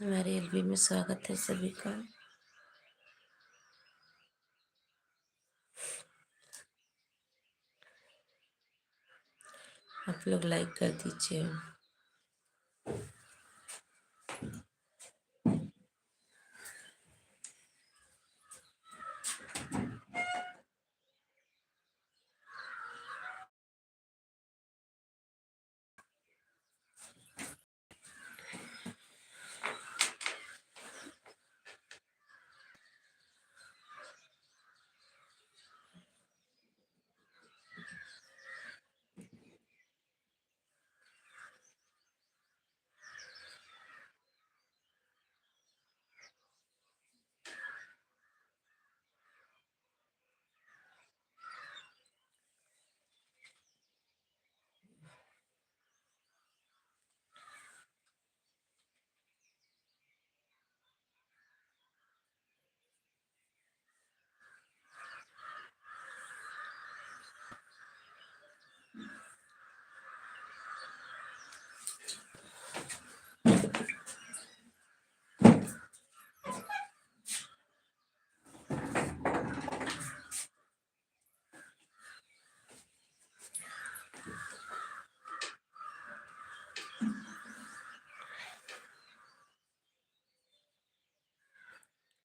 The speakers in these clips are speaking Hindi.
हमारे एलबी में स्वागत है सभी का। आप लोग लाइक कर दीजिए।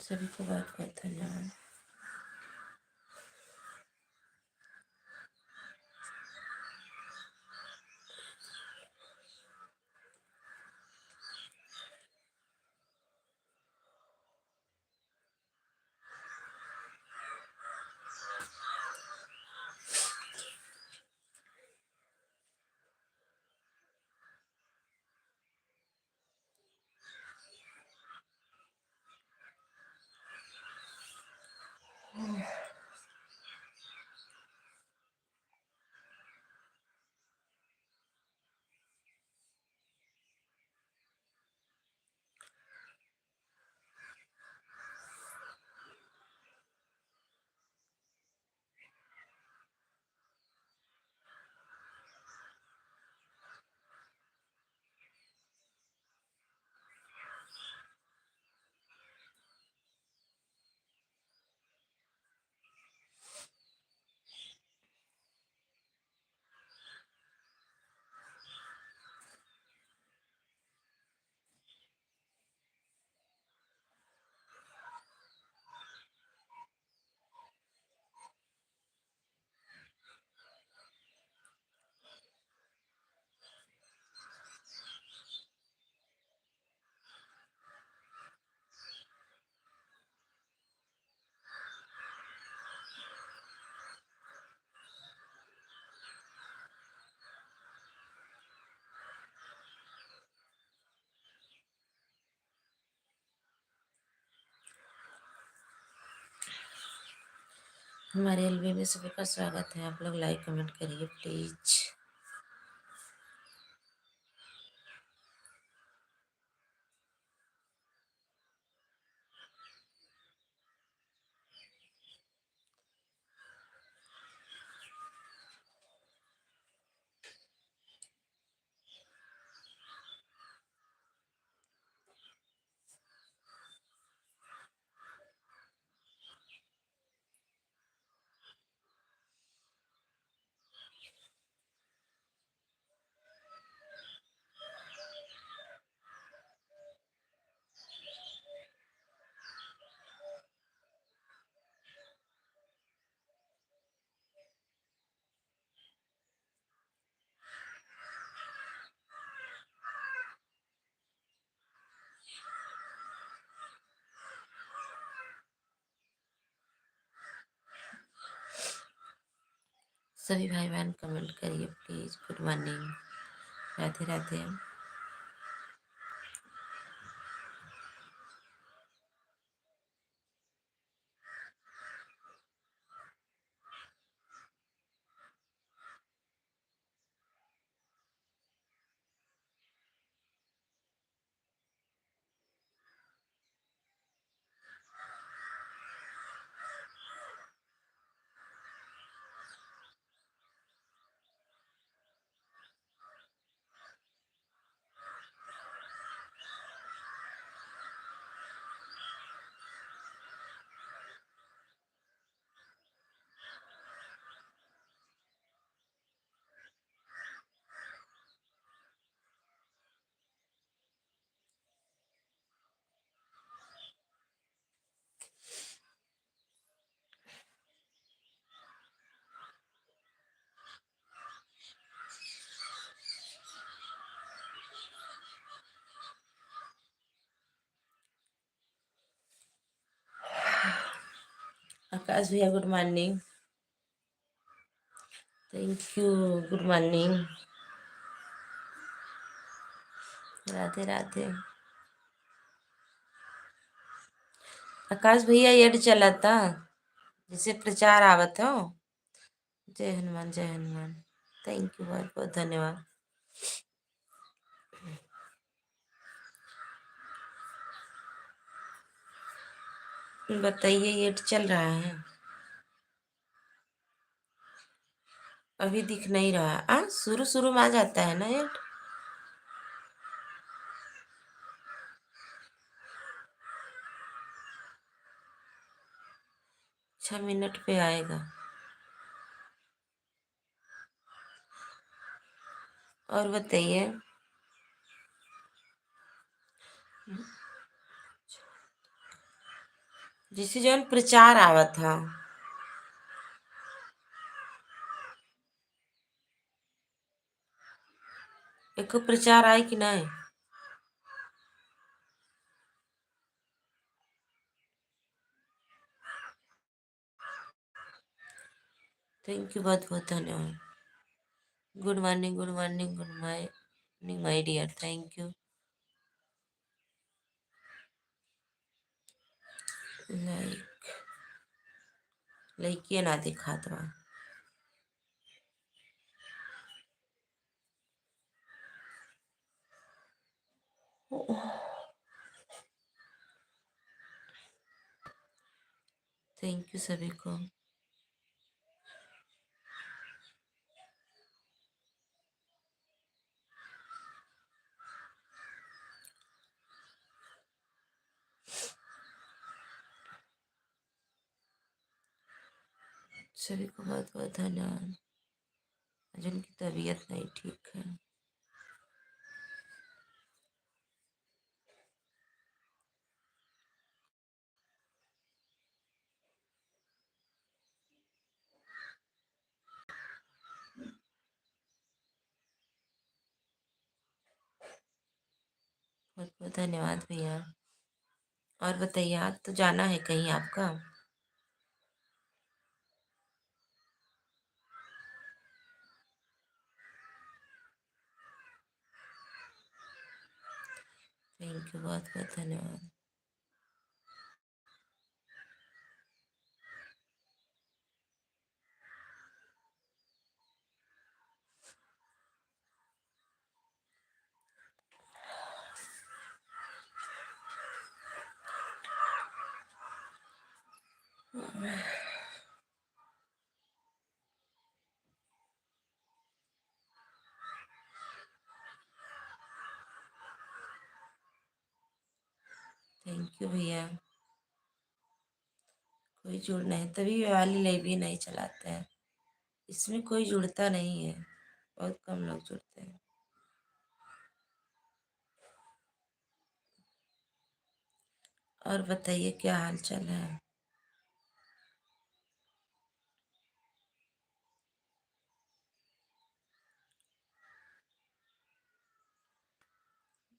सभी को बहुत बहुत धन्यवाद। हमारे एलबी में सभी का स्वागत है। आप लोग लाइक कमेंट करिए प्लीज। सभी भाई बहन कमेंट करिए please. Good morning, Radhe Radhe. Akash भैया good morning. Thank you. Good morning. Radhe Radhe. Akash भैया ये चला था जिसे प्रचार आवत हो। जय हनुमान जय हनुमान। थैंक यू, बहुत बहुत धन्यवाद। बताइए ये चल रहा है। अभी दिख नहीं रहा। शुरू शुरू में आ जाता है ना ये। 6 मिनट पे आएगा। और बताइए। जिसे जो प्रचार आवा था। एक प्रचार आए कि नहीं। थैंक यू, बहुत बहुत धन्यवाद। Good morning good morning good morning my dear. Thank you. Like लइकिए ना दिखात बा। थैंक यू सभी को। सभी को बहुत बहुत धन्यवाद। जिनकी तबीयत नहीं ठीक है। बहुत बहुत धन्यवाद भैया। और बताइए, आज तो जाना है कहीं आपका। थैंक यू, बहुत बहुत धन्यवाद। थैंक यू भैया। कोई जुड़ नहीं, तभी वाली लाइव भी नहीं चलाते हैं। इसमें कोई जुड़ता नहीं है। बहुत कम लोग जुड़ते हैं। और बताइए क्या हाल चाल है।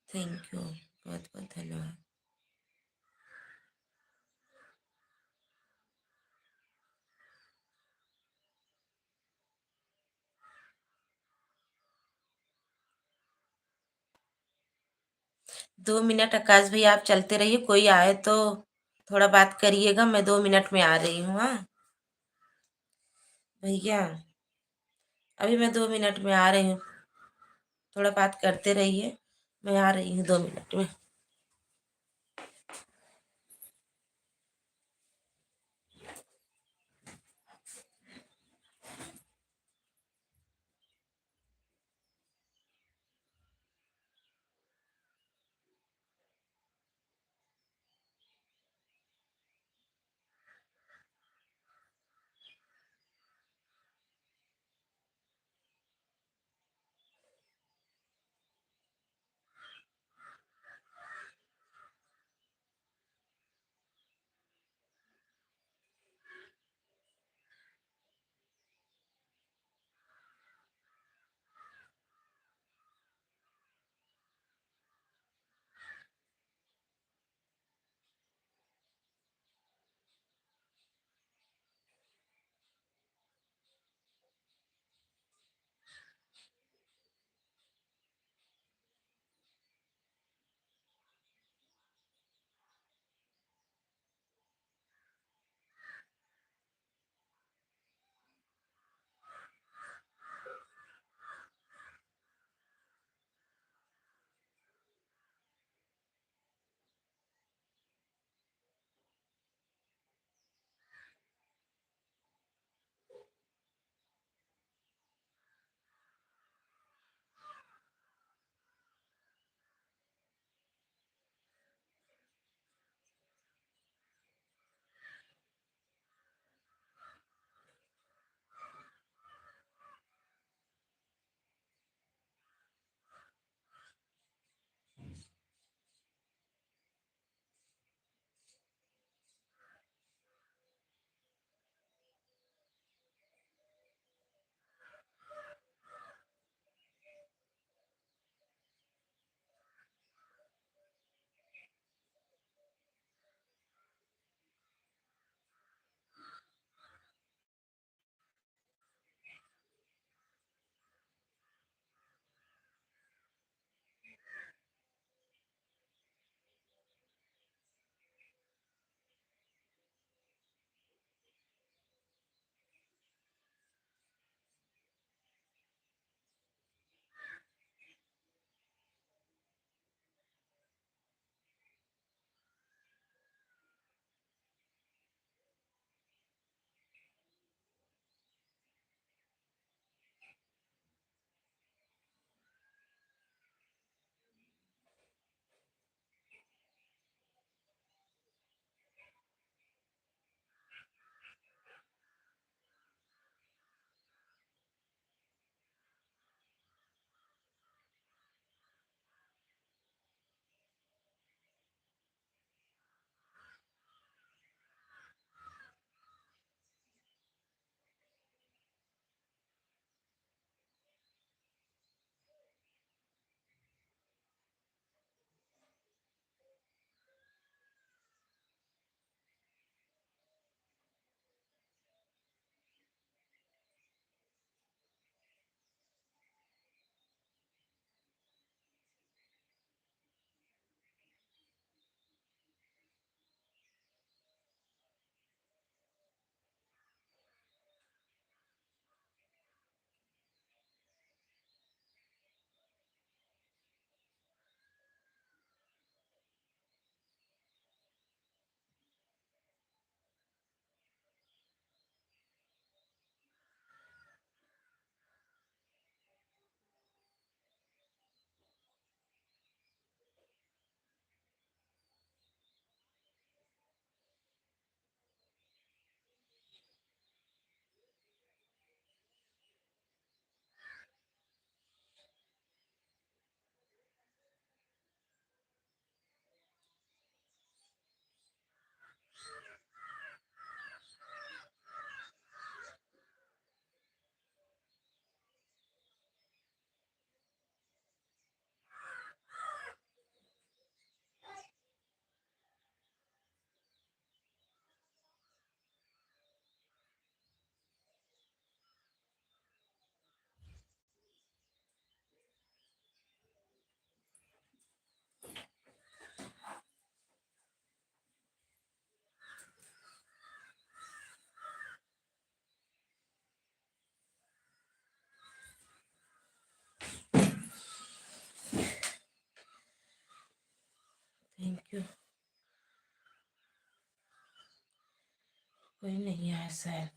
थैंक यू, बहुत बहुत धन्यवाद। दो मिनट आकाश भैया आप चलते रहिए, कोई आए तो थोड़ा बात करिएगा। मैं 2 मिनट में आ रही हूँ। हाँ भैया, अभी मैं 2 मिनट में आ रही हूँ। थोड़ा बात करते रहिए, मैं आ रही हूँ 2 मिनट में। क्यों कोई नहीं आया शायद।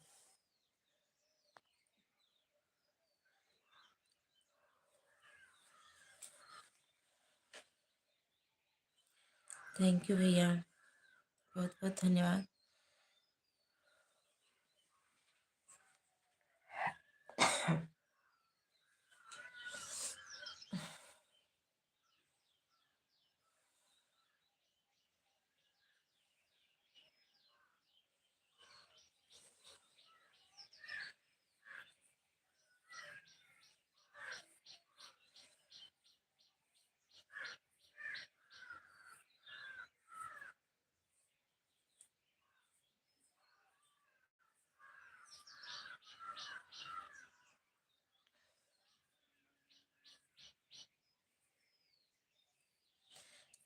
थैंक यू भैया, बहुत बहुत धन्यवाद।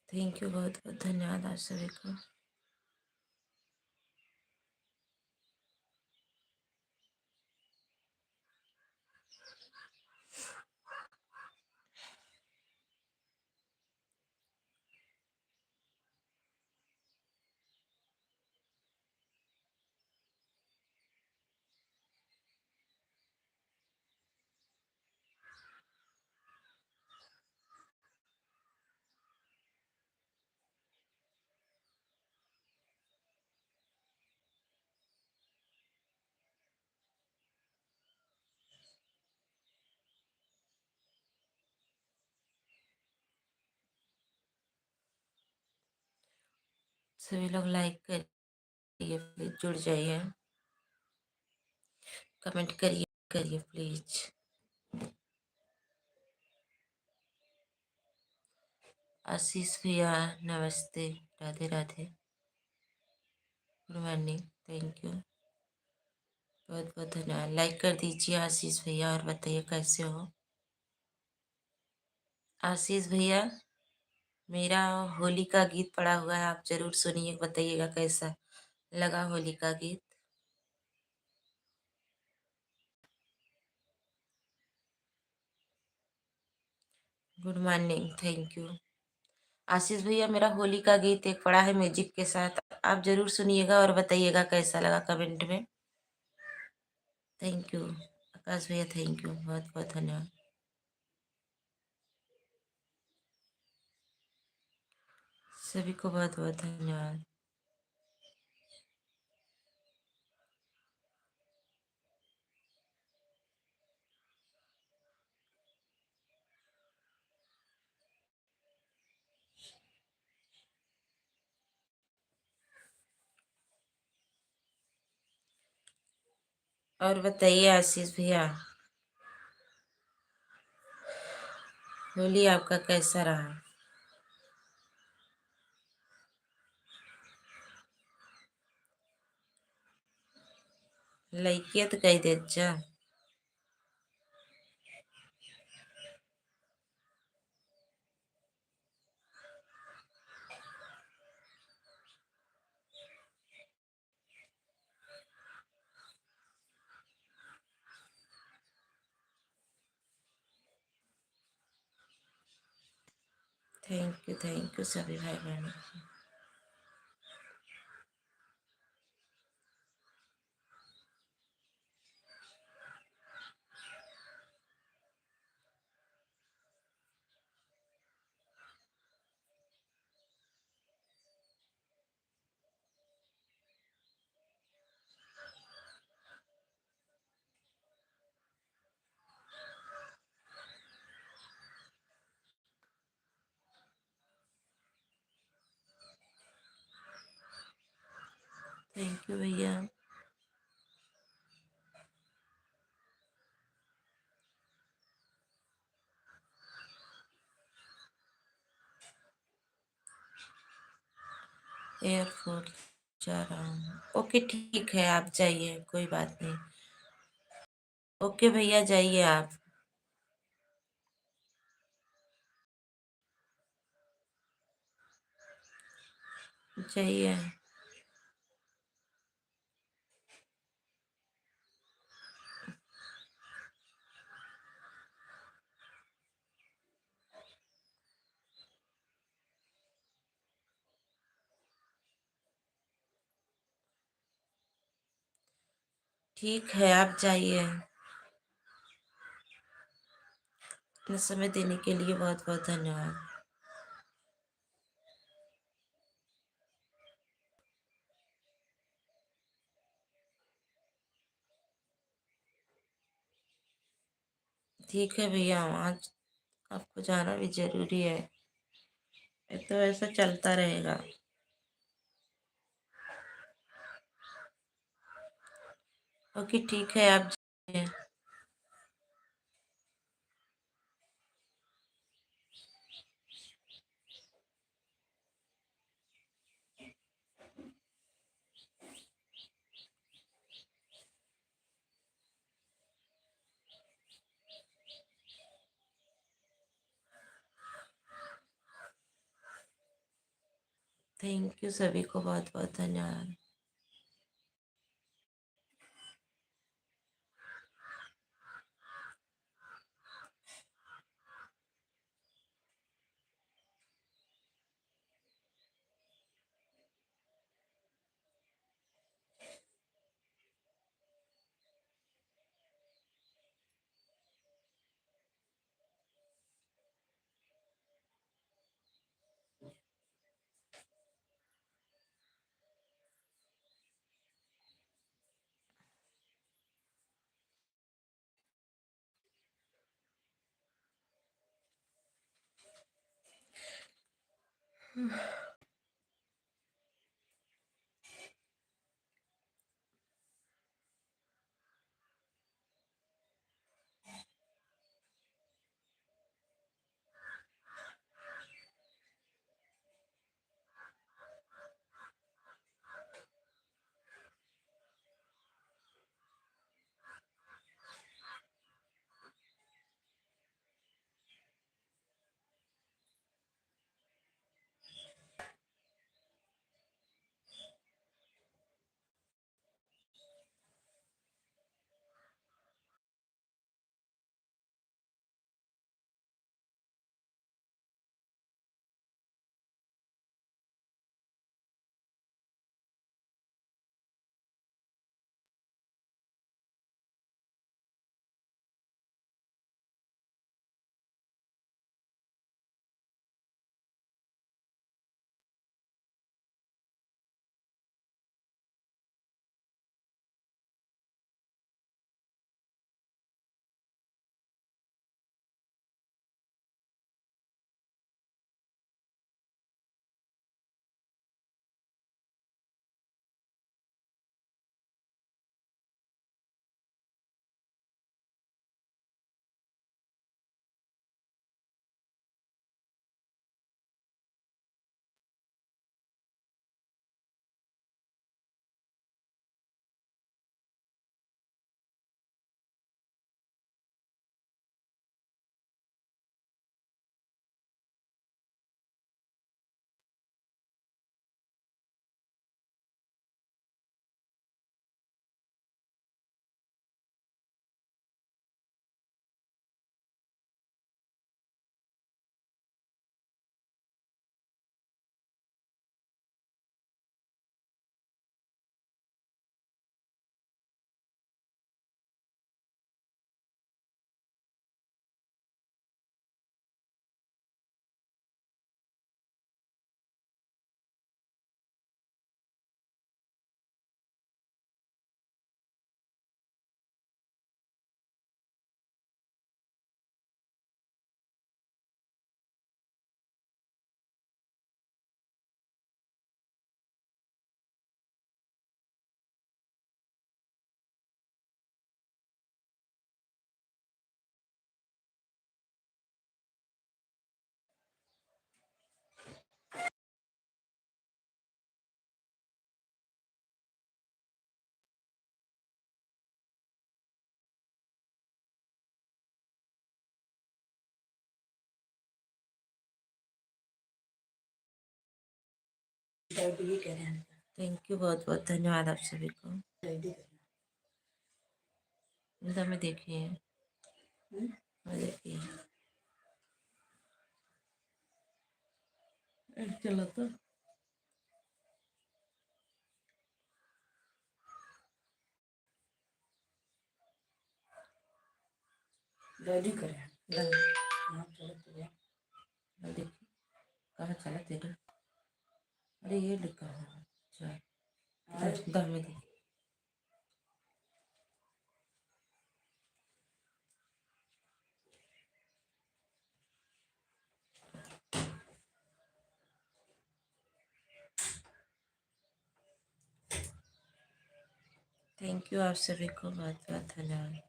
थैंक यू, बहुत बहुत धन्यवाद आप सभी को। सभी लोग लाइक करिए प्लीज, जुड़ जाइए, कमेंट करिए करिए प्लीज। आशीष भैया नमस्ते, Radhe Radhe, good morning, thank you, बहुत बहुत धन्यवाद। लाइक कर दीजिए आशीष भैया, और बताइए कैसे हो। आशीष भैया, मेरा होली का गीत पड़ा हुआ है, आप जरूर सुनिए, बताइएगा कैसा लगा होली का गीत। Good morning, thank you. Ashish भैया, मेरा होली का गीत एक पड़ा है म्यूजिक के साथ, आप जरूर सुनिएगा और बताइएगा कैसा लगा कमेंट में। थैंक यू आकाश भैया, थैंक यू, बहुत बहुत धन्यवाद। सभी को बहुत बहुत धन्यवाद। और बताइए आशीष भैया, होली आपका कैसा रहा। लइकिया तो कही दे जा। थैंक यू सभी भाई बहनों को। थैंक यू भैया। एयरपोर्ट जा रहा हूँ, ओके ठीक है, आप जाइए, कोई बात नहीं। ओके भैया, जाइए आप। जाइए। ठीक है, आप जाइए। अपना समय देने के लिए बहुत बहुत धन्यवाद। ठीक है भैया, आज आपको जाना भी जरूरी है। ये तो ऐसा चलता रहेगा। ओके, ठीक है, आप जाइए। थैंक यू, सभी को बहुत बहुत धन्यवाद। थैंक यू, बहुत बहुत धन्यवाद आप सभी को। में देखिए, देखिए चलो तो। डैडी करे ला, चलते हुए ला देखी कहाँ चला तेरा। अरे ये लिखा है अच्छा दा में देखी। थैंक यू आप सभी को बहुत बहुत धन्यवाद।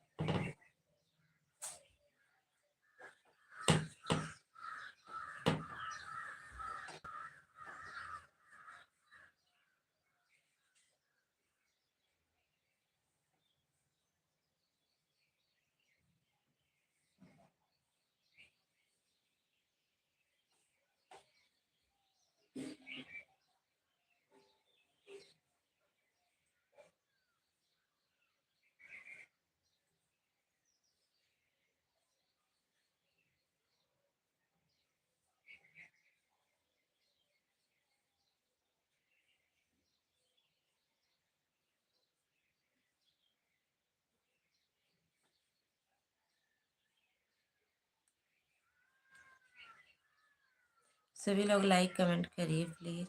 सभी लोग लाइक कमेंट करिए प्लीज।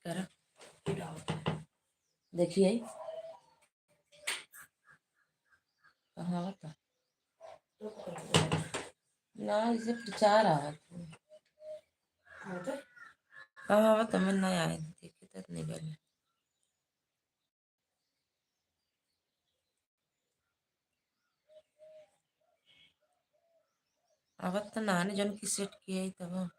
करा देखिए कहाँ बता ना इसे प्रचार आवा कहाँ बता मैं नहीं आए देखे तक नहीं बने आवत तो नाने जन की सेट किया ही तब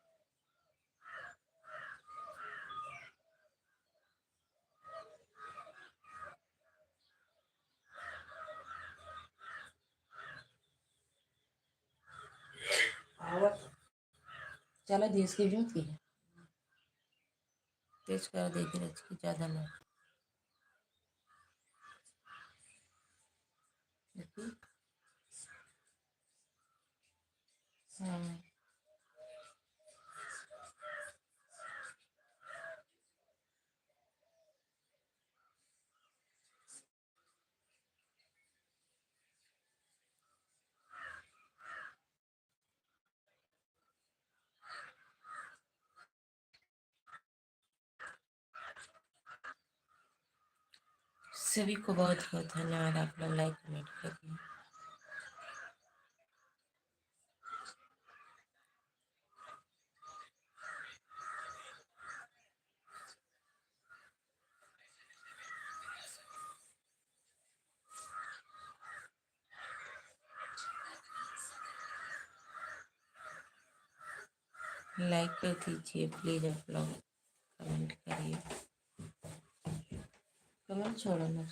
चलो देश की जरूरत की है तेज कर देगी रच की ज़्यादा ना देखी हाँ सभी को बहुत बहुत धन्यवाद आप लोग लाइक कमेंट करिए। लाइक कर दीजिए प्लीज, आप लोग कमेंट करिए, कमेंट छोड़ो ना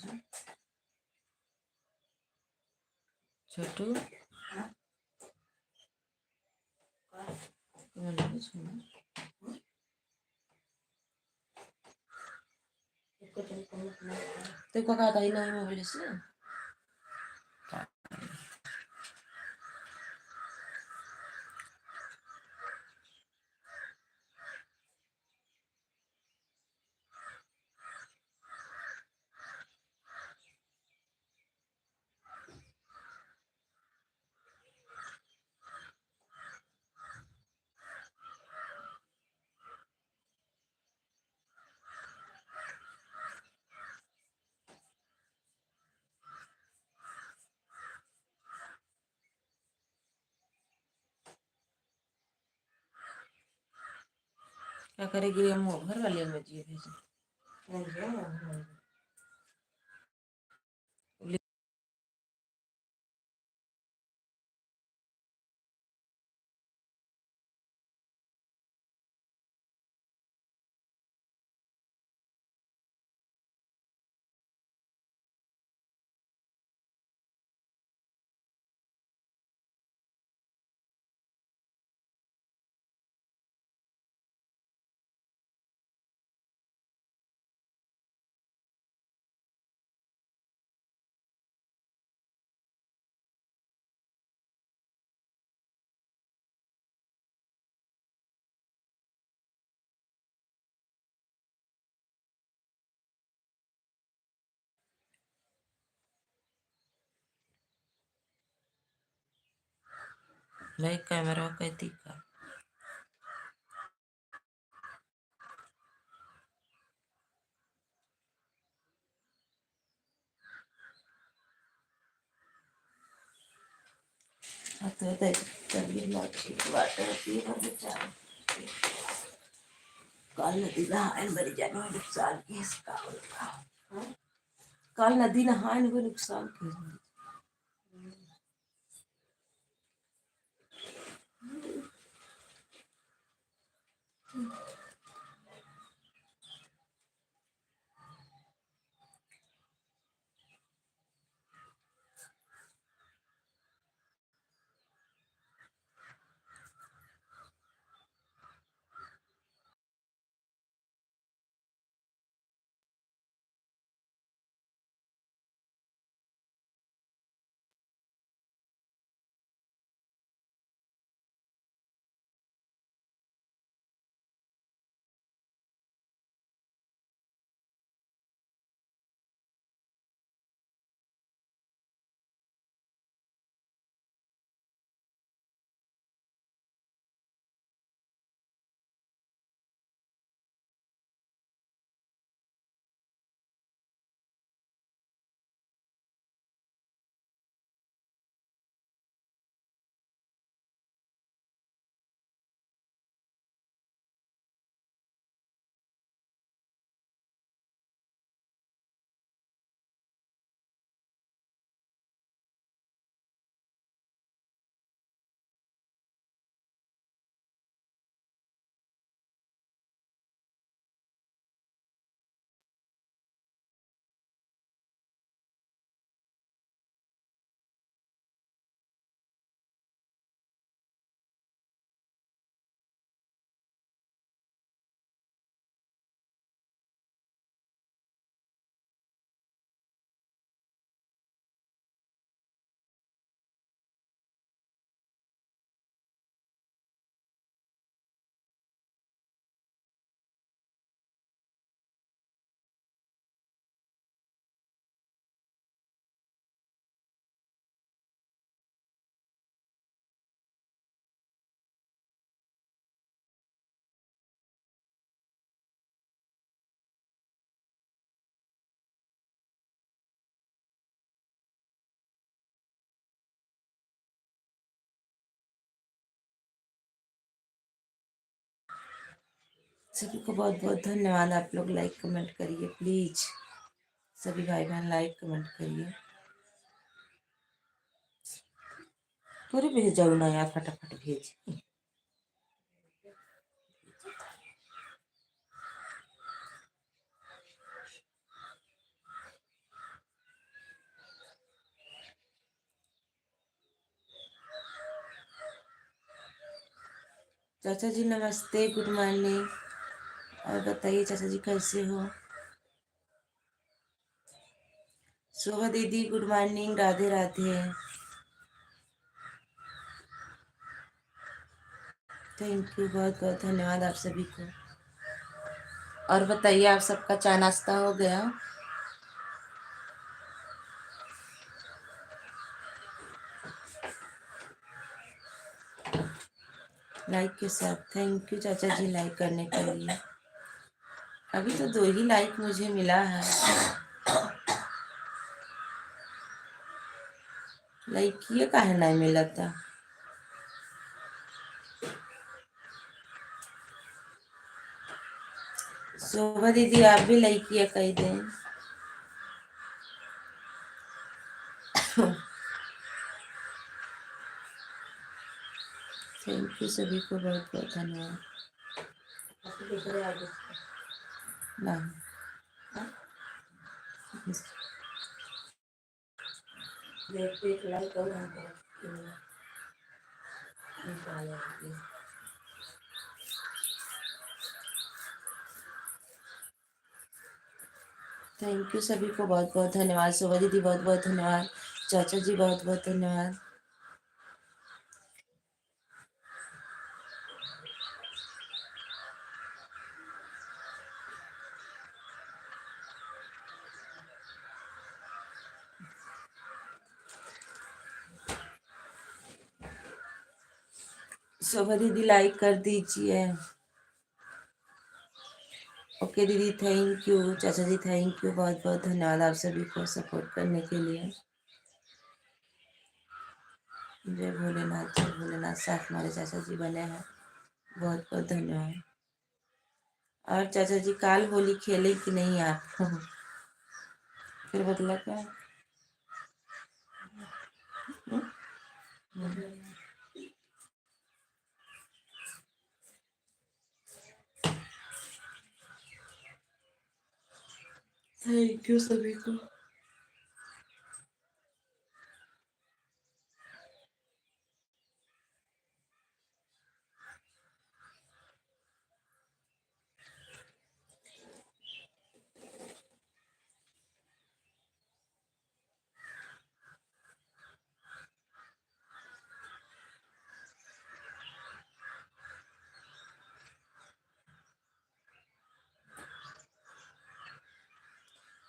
छोटू, कमेंट भी छोड़ो। तेको कहा था ही नहीं मोबाइल से। क्या करेगी हम घर वाले में जी भेजे मैं कैमरा कहती का आता है तभी लाठी बात होती है बेचारा काल नदी नहायन बरी जाने में नुकसान की इसका काल नदी नहायन को नुकसान की सभी को बहुत बहुत धन्यवाद। आप लोग लाइक कमेंट करिए प्लीज, सभी भाई बहन लाइक कमेंट करिए। पूरी भेज जाओ ना यार, फटाफट भेज। चाचा जी नमस्ते, गुड मॉर्निंग। और बताइए चाचा जी कैसे हो? शोभा दीदी good morning, Radhe Radhe. Thank you, बहुत बहुत धन्यवाद आप सभी को। और बताइए आप सबका चाय नाश्ता हो गया? लाइक के साथ थैंक यू चाचा जी लाइक करने के लिए। अभी तो 2 ही लाइक मुझे मिला है। लाइक ये काहे नहीं मिला था? शोभा दीदी आप भी लाइक किया कही दें। थैंक यू सभी को बहुत बहुत धन्यवाद। नहीं एक लाइक और थैंक यू सभी को बहुत बहुत धन्यवाद। शोभा दीदी बहुत बहुत धन्यवाद। चाचा जी बहुत बहुत धन्यवाद। शोभा दीदी लाइक कर दीजिए। ओके दीदी थैंक यू। चाचा जी थैंक यू, बहुत बहुत धन्यवाद आप सभी को सपोर्ट करने के लिए। जय भोलेनाथ, जय भोलेनाथ। साथ हमारे चाचा जी बने हैं, बहुत बहुत धन्यवाद। और चाचा जी काल होली खेले कि नहीं आप? फिर बदला क्या? थैंक यू सभी को।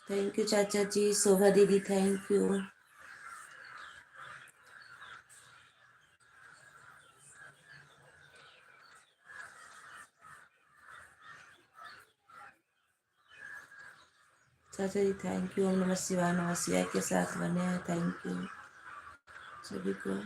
थैंक यू चाचा जी। शोभा दीदी थैंक यू। चाचा जी थैंक यू। ओम नमः शिवाय, नमः शिवाय के साथ बने हैं, थैंक यू सभी को।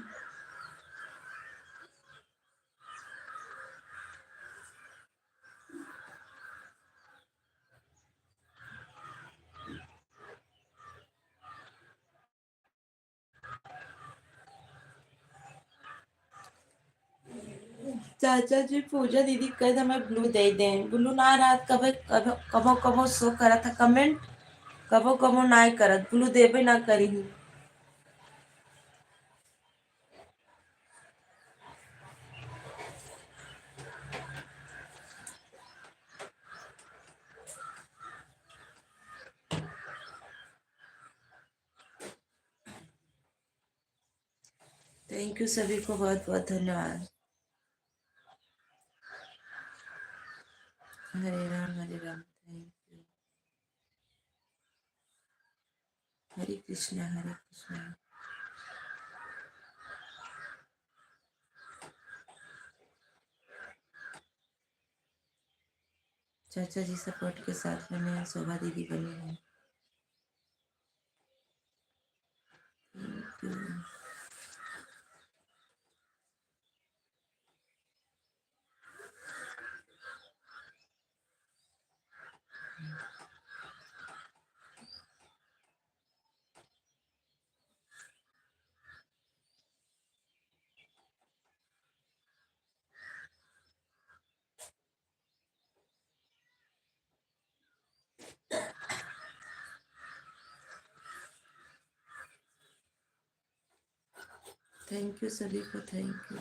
चाचा जी पूजा दीदी कह हमें ब्लू दे दें। ब्लू ना रात कब कब कबो कबो शो करा था कमेंट, कबो कबो ना करत ब्लू देबे ना करी। थैंक यू सभी को बहुत बहुत धन्यवाद। हरे राम थैंक यू। हरे कृष्णा हरे कृष्णा। चाचा जी सपोर्ट के साथ बने हैं, शोभा दीदी बनी है, थैंक यू। थैंक यू सभी को, थैंक यू।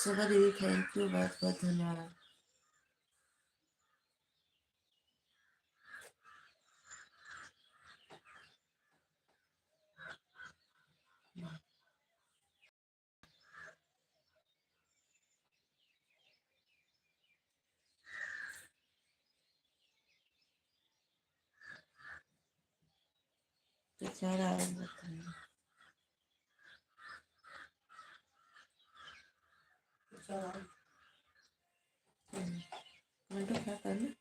सुबह दीदी थैंक यू, बहुत बहुत धन्यवाद। तो चार आरंभ बताइए। घंटों क्या करना।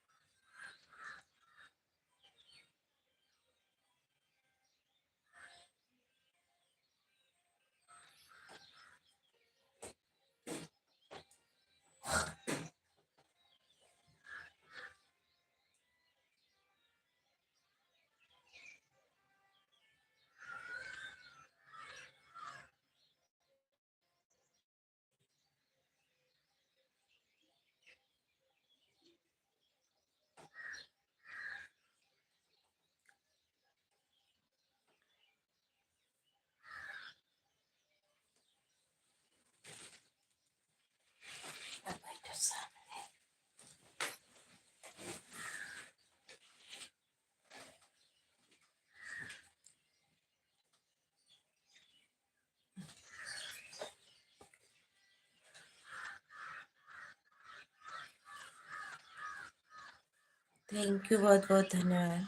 थैंक यू, बहुत बहुत धन्यवाद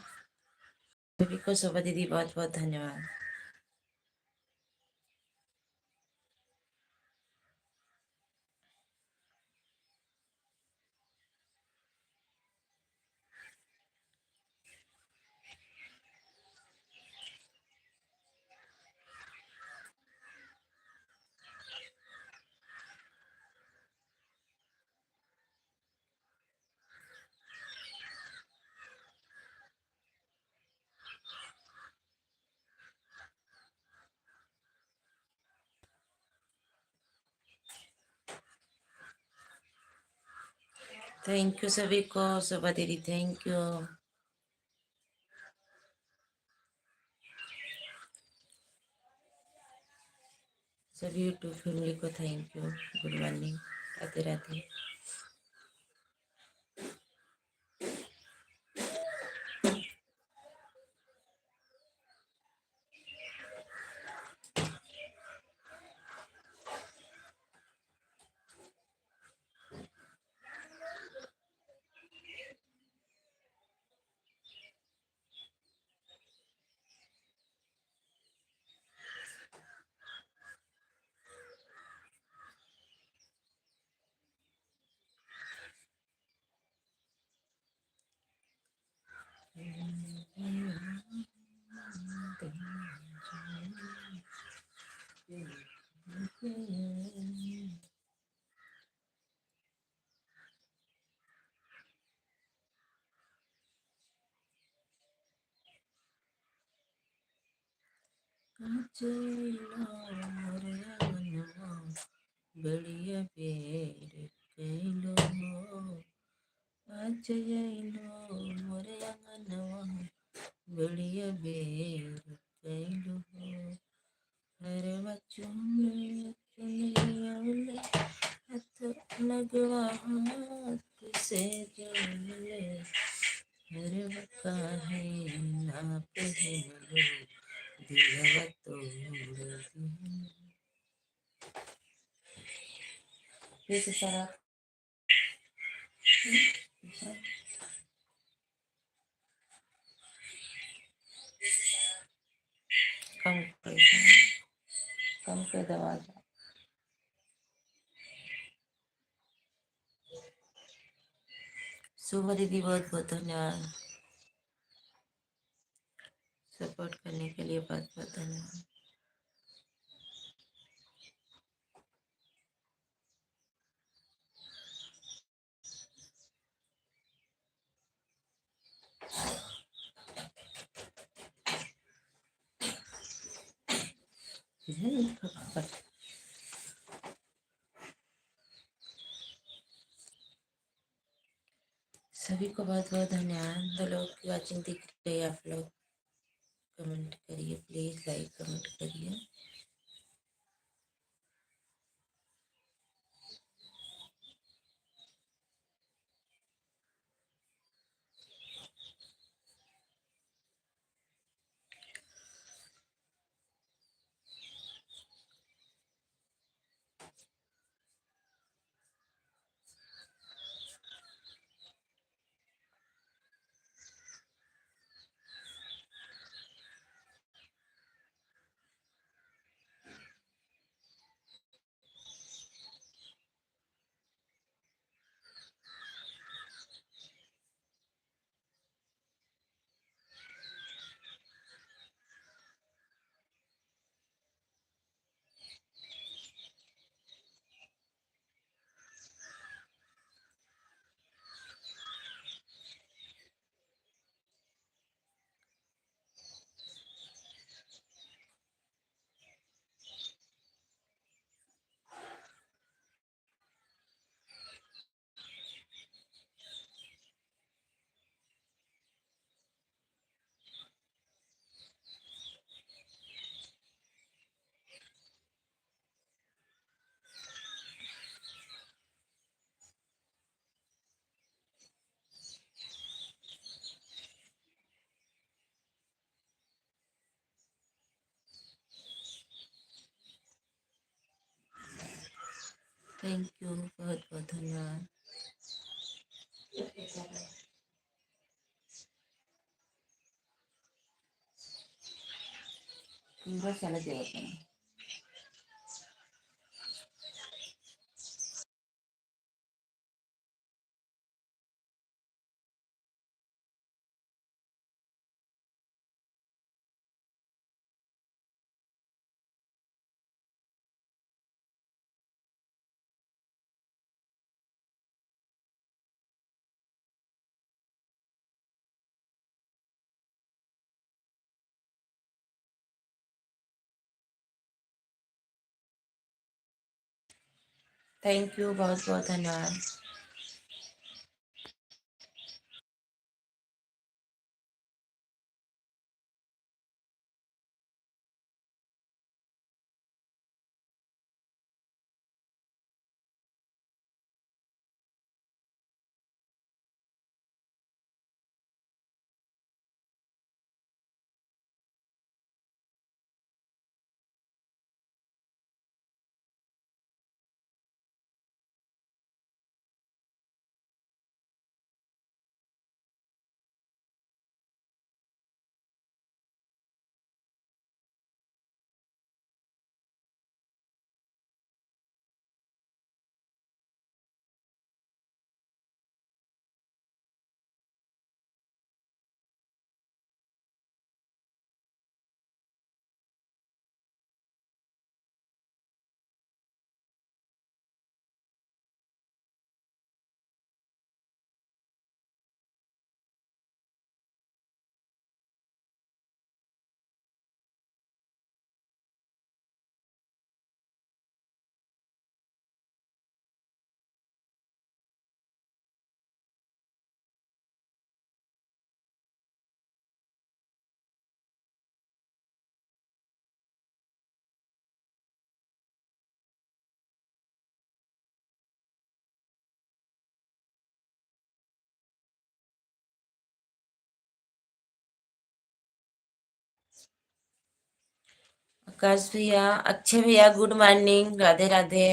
सभी को। सुबह दीदी बहुत बहुत धन्यवाद। थैंक यू सभी को। सुबह दीदी थैंक यू। सभी यूट्यूब फैमिली को thank you. Good morning, Radhe Radhe. बढ़िया पेड़ कैलो आजयलो मोरे अंगनवा बढ़िया बेर कैलो हर बचुन चुनियावले हाथ लगवा हाथ से जोड़ले हर बका है ना पहनलो दिलवा तोड़ दी। कैसे सारा कम पैसा कम पे दवा जा। सुबह दीदी बहुत बहुत धन्यवाद। सपोर्ट करने के लिए बहुत बहुत धन्यवाद। सभी को बहुत बहुत धन्यवाद। तो लोग की वॉचिंग दिख रही है, आप लोग कमेंट करिए प्लीज, लाइक कमेंट करिए। थैंक यू, बहुत बहुत धन्यवाद। बस चला जाएगा। थैंक यू, बहुत बहुत धन्यवाद। आकाश भैया, अक्षय भैया, गुड मॉर्निंग, राधे राधे।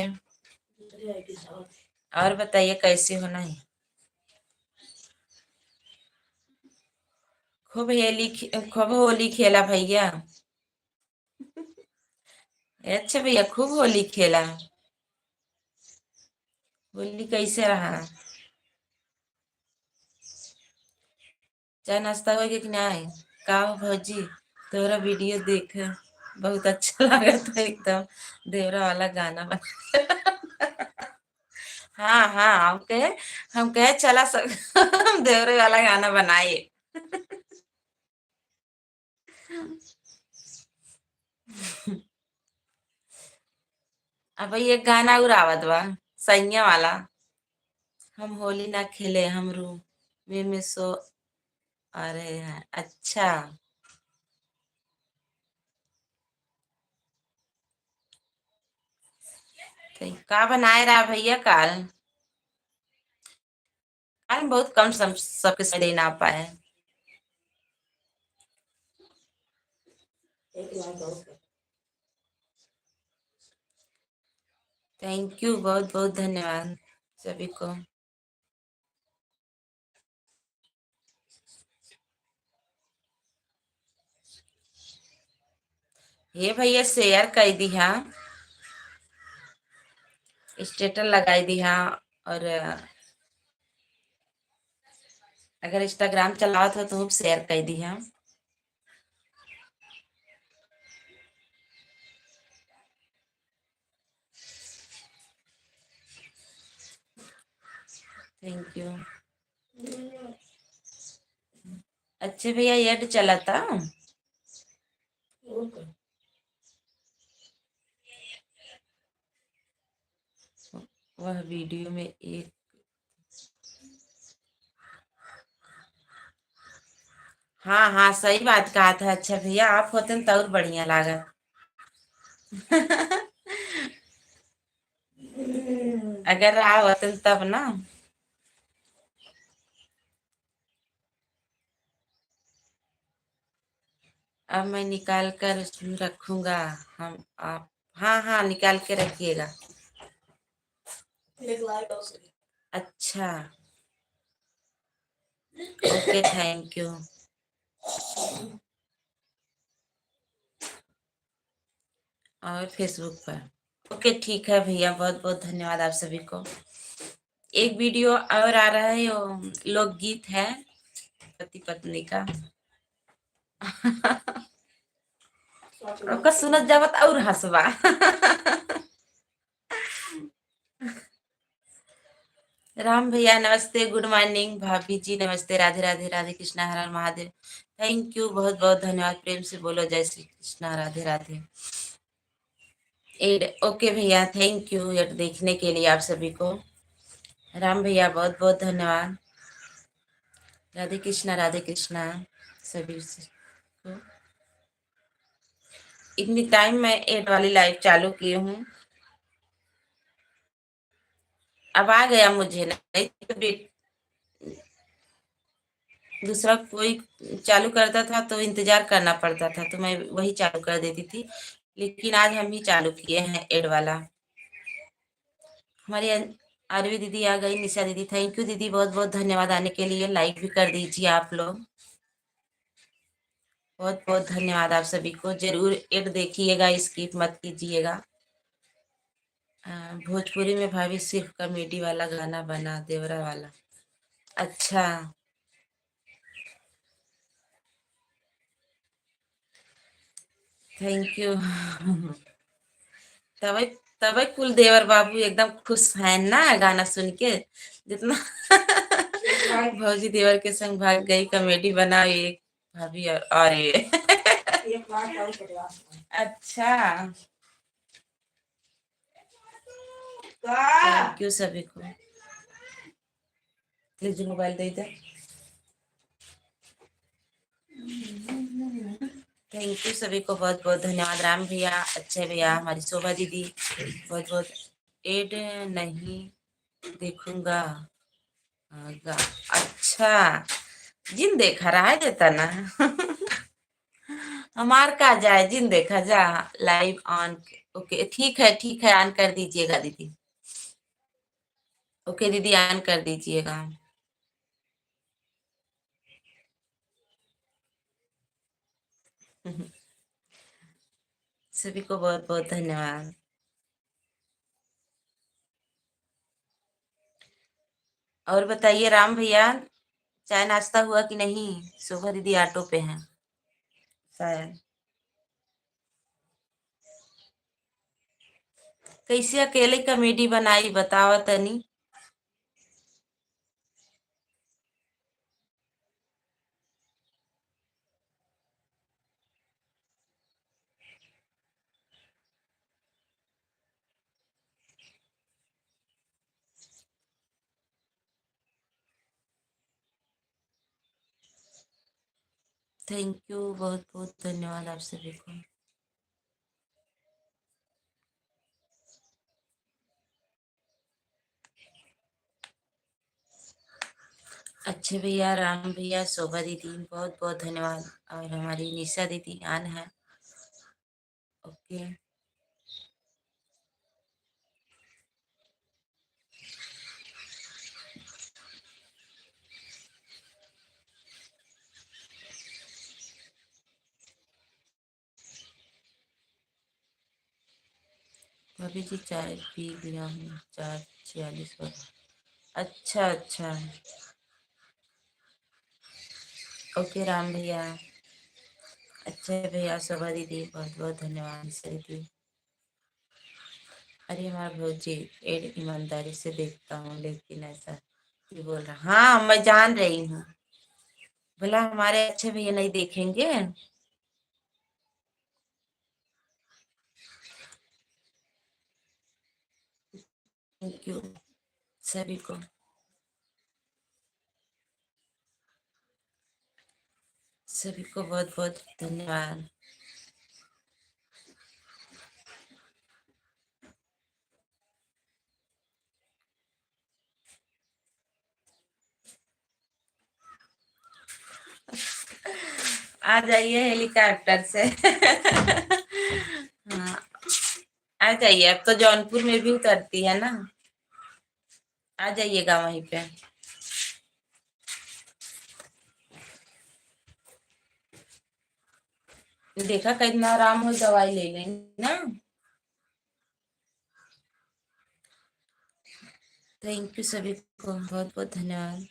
और बताइए कैसे होना है? खूब होली खेला भैया। अच्छा भैया, खूब होली खेला। होली कैसे रहा? चाय नाश्ता हो गया कि नहीं? का हो भौजी, तोरा वीडियो देख बहुत अच्छा लगा था एकदम। देवरा वाला गाना बना। हाँ हाँ, हम कहे चला सब हम देवरे वाला गाना बनाए। अब भाई एक गाना और आवत बा, सैया वाला। हम होली ना खेले, हम रूम में सो। अरे यार, अच्छा। तो का बनाए रहा भैया काल? काल बहुत कम सबके समय दे ना पाए। थैंक यू, बहुत बहुत धन्यवाद सभी को। ये भैया शेयर कर दी हाँ, स्टेटस लगाई दी हाँ। और अगर इंस्टाग्राम चलाओ तो तुम शेयर कर दी हाँ। Thank you. अच्छे भैया, ये चला था। वह वीडियो में एक। हाँ हाँ, सही बात कहा था। अच्छा भैया, आप होते तो और बढ़िया लागत। अगर रहा होते तब ना। अब मैं निकाल कर रखूंगा। हम आप। हाँ हाँ, निकाल के रखिएगा। अच्छा, ओके, थैंक यू। और फेसबुक पर, ओके ठीक है भैया, बहुत बहुत धन्यवाद आप सभी को। एक वीडियो और आ रहा है, लोकगीत है पति पत्नी का। ओका सुनत जावत और हंसबा। राम भैया नमस्ते, गुड मॉर्निंग। भाभी जी नमस्ते, राधे राधे, राधे कृष्णा, हर हर महादेव। थैंक यू, बहुत बहुत धन्यवाद। प्रेम से बोलो जय श्री कृष्णा, राधे राधे। एड ओके भैया, थैंक यू ये देखने के लिए आप सभी को। राम भैया बहुत बहुत धन्यवाद। राधे कृष्णा सभी को। इतनी टाइम मैं एड वाली लाइव चालू की हूँ, अब आ गया मुझे, नहीं तो दूसरा कोई चालू करता था तो इंतजार करना पड़ता था, तो मैं वही चालू कर देती थी। लेकिन आज हम ही चालू किए हैं एड वाला। हमारी आरवी दीदी आ गई, निशा दीदी, थैंक यू दीदी, बहुत बहुत धन्यवाद आने के लिए। लाइक भी कर दीजिए आप लोग, बहुत बहुत धन्यवाद आप सभी को। जरूर एड देखिएगा, स्किप मत कीजिएगा। भोजपुरी में भाभी सिर्फ कॉमेडी वाला गाना बना, देवरा वाला। अच्छा, थैंक यू। तभी तभी कुल देवर बाबू एकदम खुश है ना गाना सुन के, जितना। भौजी देवर के संग भाग गई, कॉमेडी बना एक भाभी और ये। अच्छा, थैंक यू सभी को। लीजिए मोबाइल दे इधर। थैंक यू सभी को, बहुत बहुत धन्यवाद। राम भैया, अच्छे भैया, हमारी शोभा दीदी, बहुत बहुत। एड नहीं देखूंगा आगा। अच्छा, जिन देखा रहा है देता ना। हमार का जाए, जिन देखा जा। लाइव ऑन, ओके ठीक है, ऑन कर दीजिएगा दीदी। ओके दीदी, ऑन कर दीजिएगा। सभी को बहुत बहुत धन्यवाद। और बताइए राम भैया, चाय नाश्ता हुआ कि नहीं? शोभा दीदी ऑटो पे हैं शायद। कैसे अकेले कॉमेडी बनाई बताओ तनी। थैंक यू, बहुत बहुत धन्यवाद आप सभी को। अच्छे भैया, राम भैया, शोभा दीदी, बहुत बहुत धन्यवाद। और हमारी निशा दीदी आन है, ओके। भाभी जी चाय पी लिया हूँ, 4:46 हो गया। अच्छा अच्छा, ओके राम भैया। अच्छे भैया, शोभा दीदी, बहुत बहुत धन्यवाद। निशा दीदी, अरे हमारा भौजी एड ईमानदारी से देखता हूँ, लेकिन ऐसा क्यों बोल रहा? हाँ, मैं जान रही हूँ। बोला हमारे अच्छे भैया नहीं देखेंगे। थैंक यू सभी को। सभी को बहुत बहुत धन्यवाद। आ जाइए हेलीकॉप्टर से। हाँ, आ जाइए, अब तो जौनपुर में भी उतरती है ना। आ जाइएगा वहीं पे। देखा कितना आराम हो, दवाई ले लेंगे ना। थैंक यू सभी को, बहुत बहुत धन्यवाद।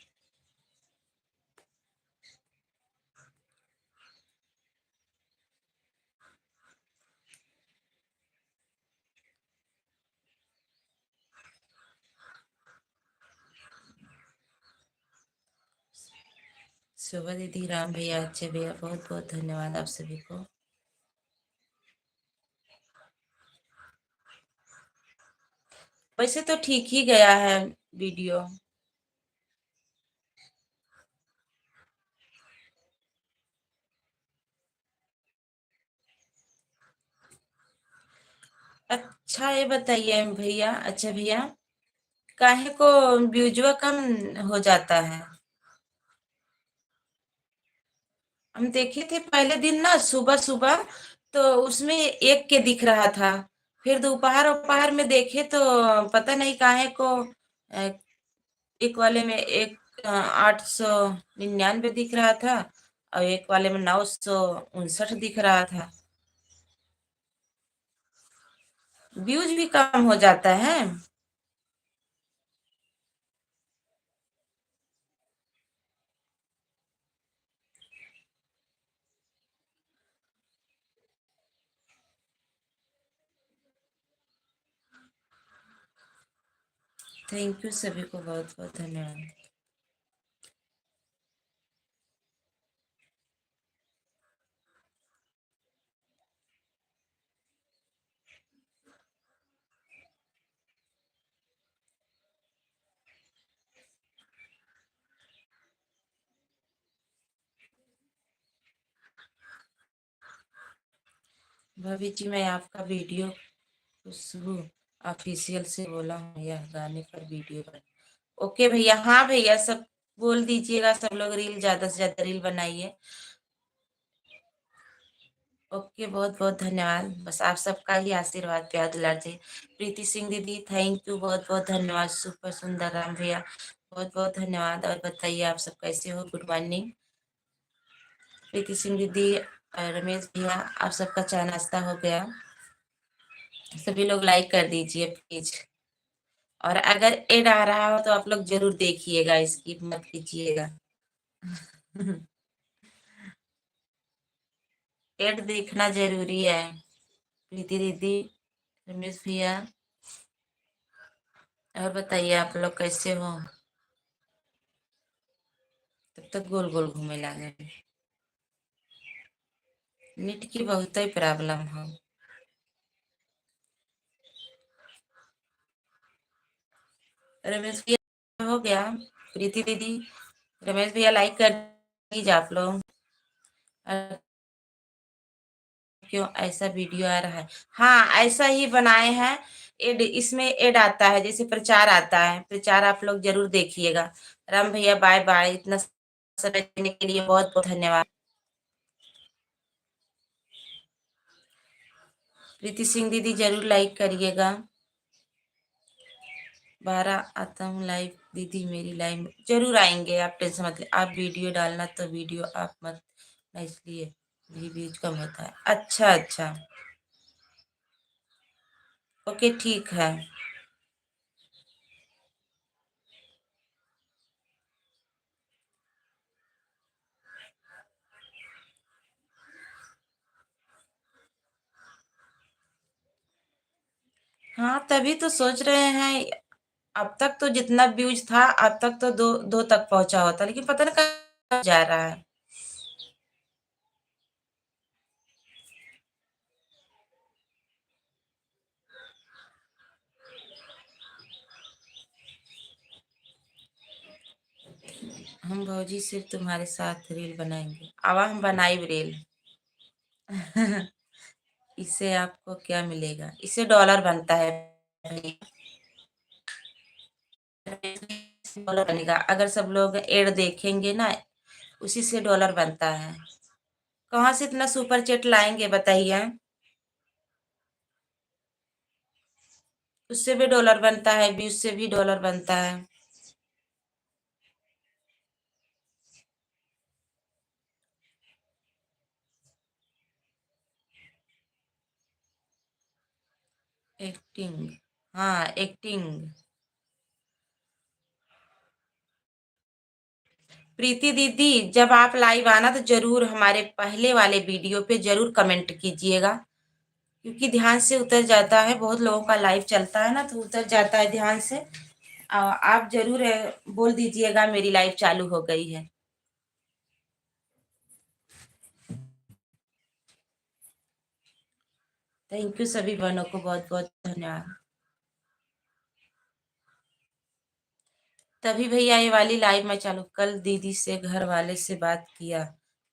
सुबह दीदी, राम भैया, अच्छे भैया, बहुत बहुत धन्यवाद आप सभी को। वैसे तो ठीक ही गया है वीडियो। अच्छा ये बताइए भैया, अच्छा भैया, काहे को व्यूजवा कम हो जाता है? हम देखे थे पहले दिन ना, सुबह सुबह तो उसमें एक के दिख रहा था। फिर दोपहर दोपहर में देखे तो पता नहीं काहे को अ, एक वाले में एक 899 दिख रहा था, और एक वाले में 959 दिख रहा था। व्यूज भी कम हो जाता है। थैंक यू सभी को, बहुत बहुत धन्यवाद। भाभी जी, मैं आपका वीडियो खुशबू ऑफिशियल से बोला हूँ, यह गाने पर वीडियो बना। ओके भैया, हाँ भैया, सब बोल दीजिएगा, सब लोग रील ज्यादा से ज्यादा रील बनाइए। ओके, बहुत बहुत धन्यवाद, बस आप सबका ही आशीर्वाद प्यार दुलार से। प्रीति सिंह दीदी, थैंक यू, बहुत बहुत धन्यवाद। सुपर सुंदर राम भैया, बहुत बहुत धन्यवाद। और बताइए आप सब कैसे हो? गुड मॉर्निंग प्रीति सिंह दीदी, रमेश भैया, आप सबका चाय नाश्ता हो गया? सभी लोग लाइक कर दीजिए प्लीज। और अगर एड आ रहा हो तो आप लोग जरूर देखिएगा, स्किप मत कीजिएगा। एड देखना जरूरी है। प्रीति दीदी, रमेश भैया, और बताइए आप लोग कैसे हो? तब तक गोल गोल घूमे लगे। नेट की बहुत ही प्रॉब्लम है। रमेश भैया हो गया? प्रीति दीदी, रमेश भैया लाइक कर दीजिए आप लोग। क्यों ऐसा वीडियो आ रहा है? हाँ, ऐसा ही बनाए हैं। एड, इसमें एड आता है, जैसे प्रचार आता है, प्रचार आप लोग जरूर देखिएगा। राम भैया, बाय बाय, इतना समय देने के लिए बहुत बहुत धन्यवाद। प्रीति सिंह दीदी, जरूर लाइक करिएगा। 12 आता हूँ लाइव दीदी, मेरी लाइव में जरूर आएंगे, आप टेंशन मत ले। आप वीडियो डालना तो वीडियो आप मत ना, इसलिए भी व्यूज कम होता है। अच्छा अच्छा, ओके ठीक है। हाँ, तभी तो सोच रहे हैं। अब तक तो जितना व्यूज था, अब तक तो दो दो तक पहुंचा होता, लेकिन पता नहीं कहाँ जा रहा है। हम भौजी सिर्फ तुम्हारे साथ रील बनाएंगे, अब हम बनाई रील। इससे आपको क्या मिलेगा? इससे डॉलर बनता है। डॉलर बनेगा अगर सब लोग एड देखेंगे ना, उसी से डॉलर बनता है। कहाँ से इतना सुपर चैट लाएंगे बताइए? उससे भी डॉलर बनता है, व्यूज से भी डॉलर बनता है। एक्टिंग, हाँ एक्टिंग। प्रीति दीदी, जब आप लाइव आना तो जरूर हमारे पहले वाले वीडियो पे जरूर कमेंट कीजिएगा, क्योंकि ध्यान से उतर जाता है, बहुत लोगों का लाइव चलता है ना तो उतर जाता है ध्यान से। आप जरूर बोल दीजिएगा मेरी लाइव चालू हो गई है। थैंक यू सभी बहनों को बहुत बहुत धन्यवाद। तभी भैया ये वाली लाइव में चालू, कल दीदी से घर वाले से बात किया,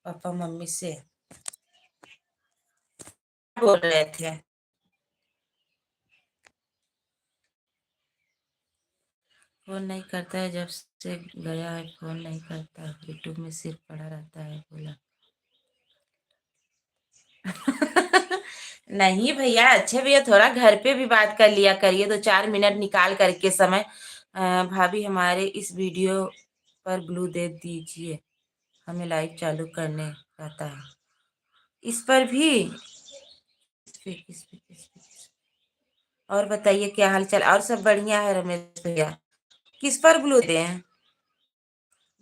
पापा मम्मी से बोल रहे थे। फोन नहीं करता है, जब से गया है फोन नहीं करता, यूट्यूब में सिर्फ पड़ा रहता है बोला। नहीं भैया, अच्छे भैया थोड़ा घर पे भी बात कर लिया करिए, तो 4 मिनट निकाल करके समय। भाभी हमारे इस वीडियो पर ब्लू दे दीजिए, हमें लाइव चालू करने आता है। इस पर भी और बताइए क्या हाल चाल, और सब बढ़िया है रमेश भैया। किस पर ब्लू दे हैं?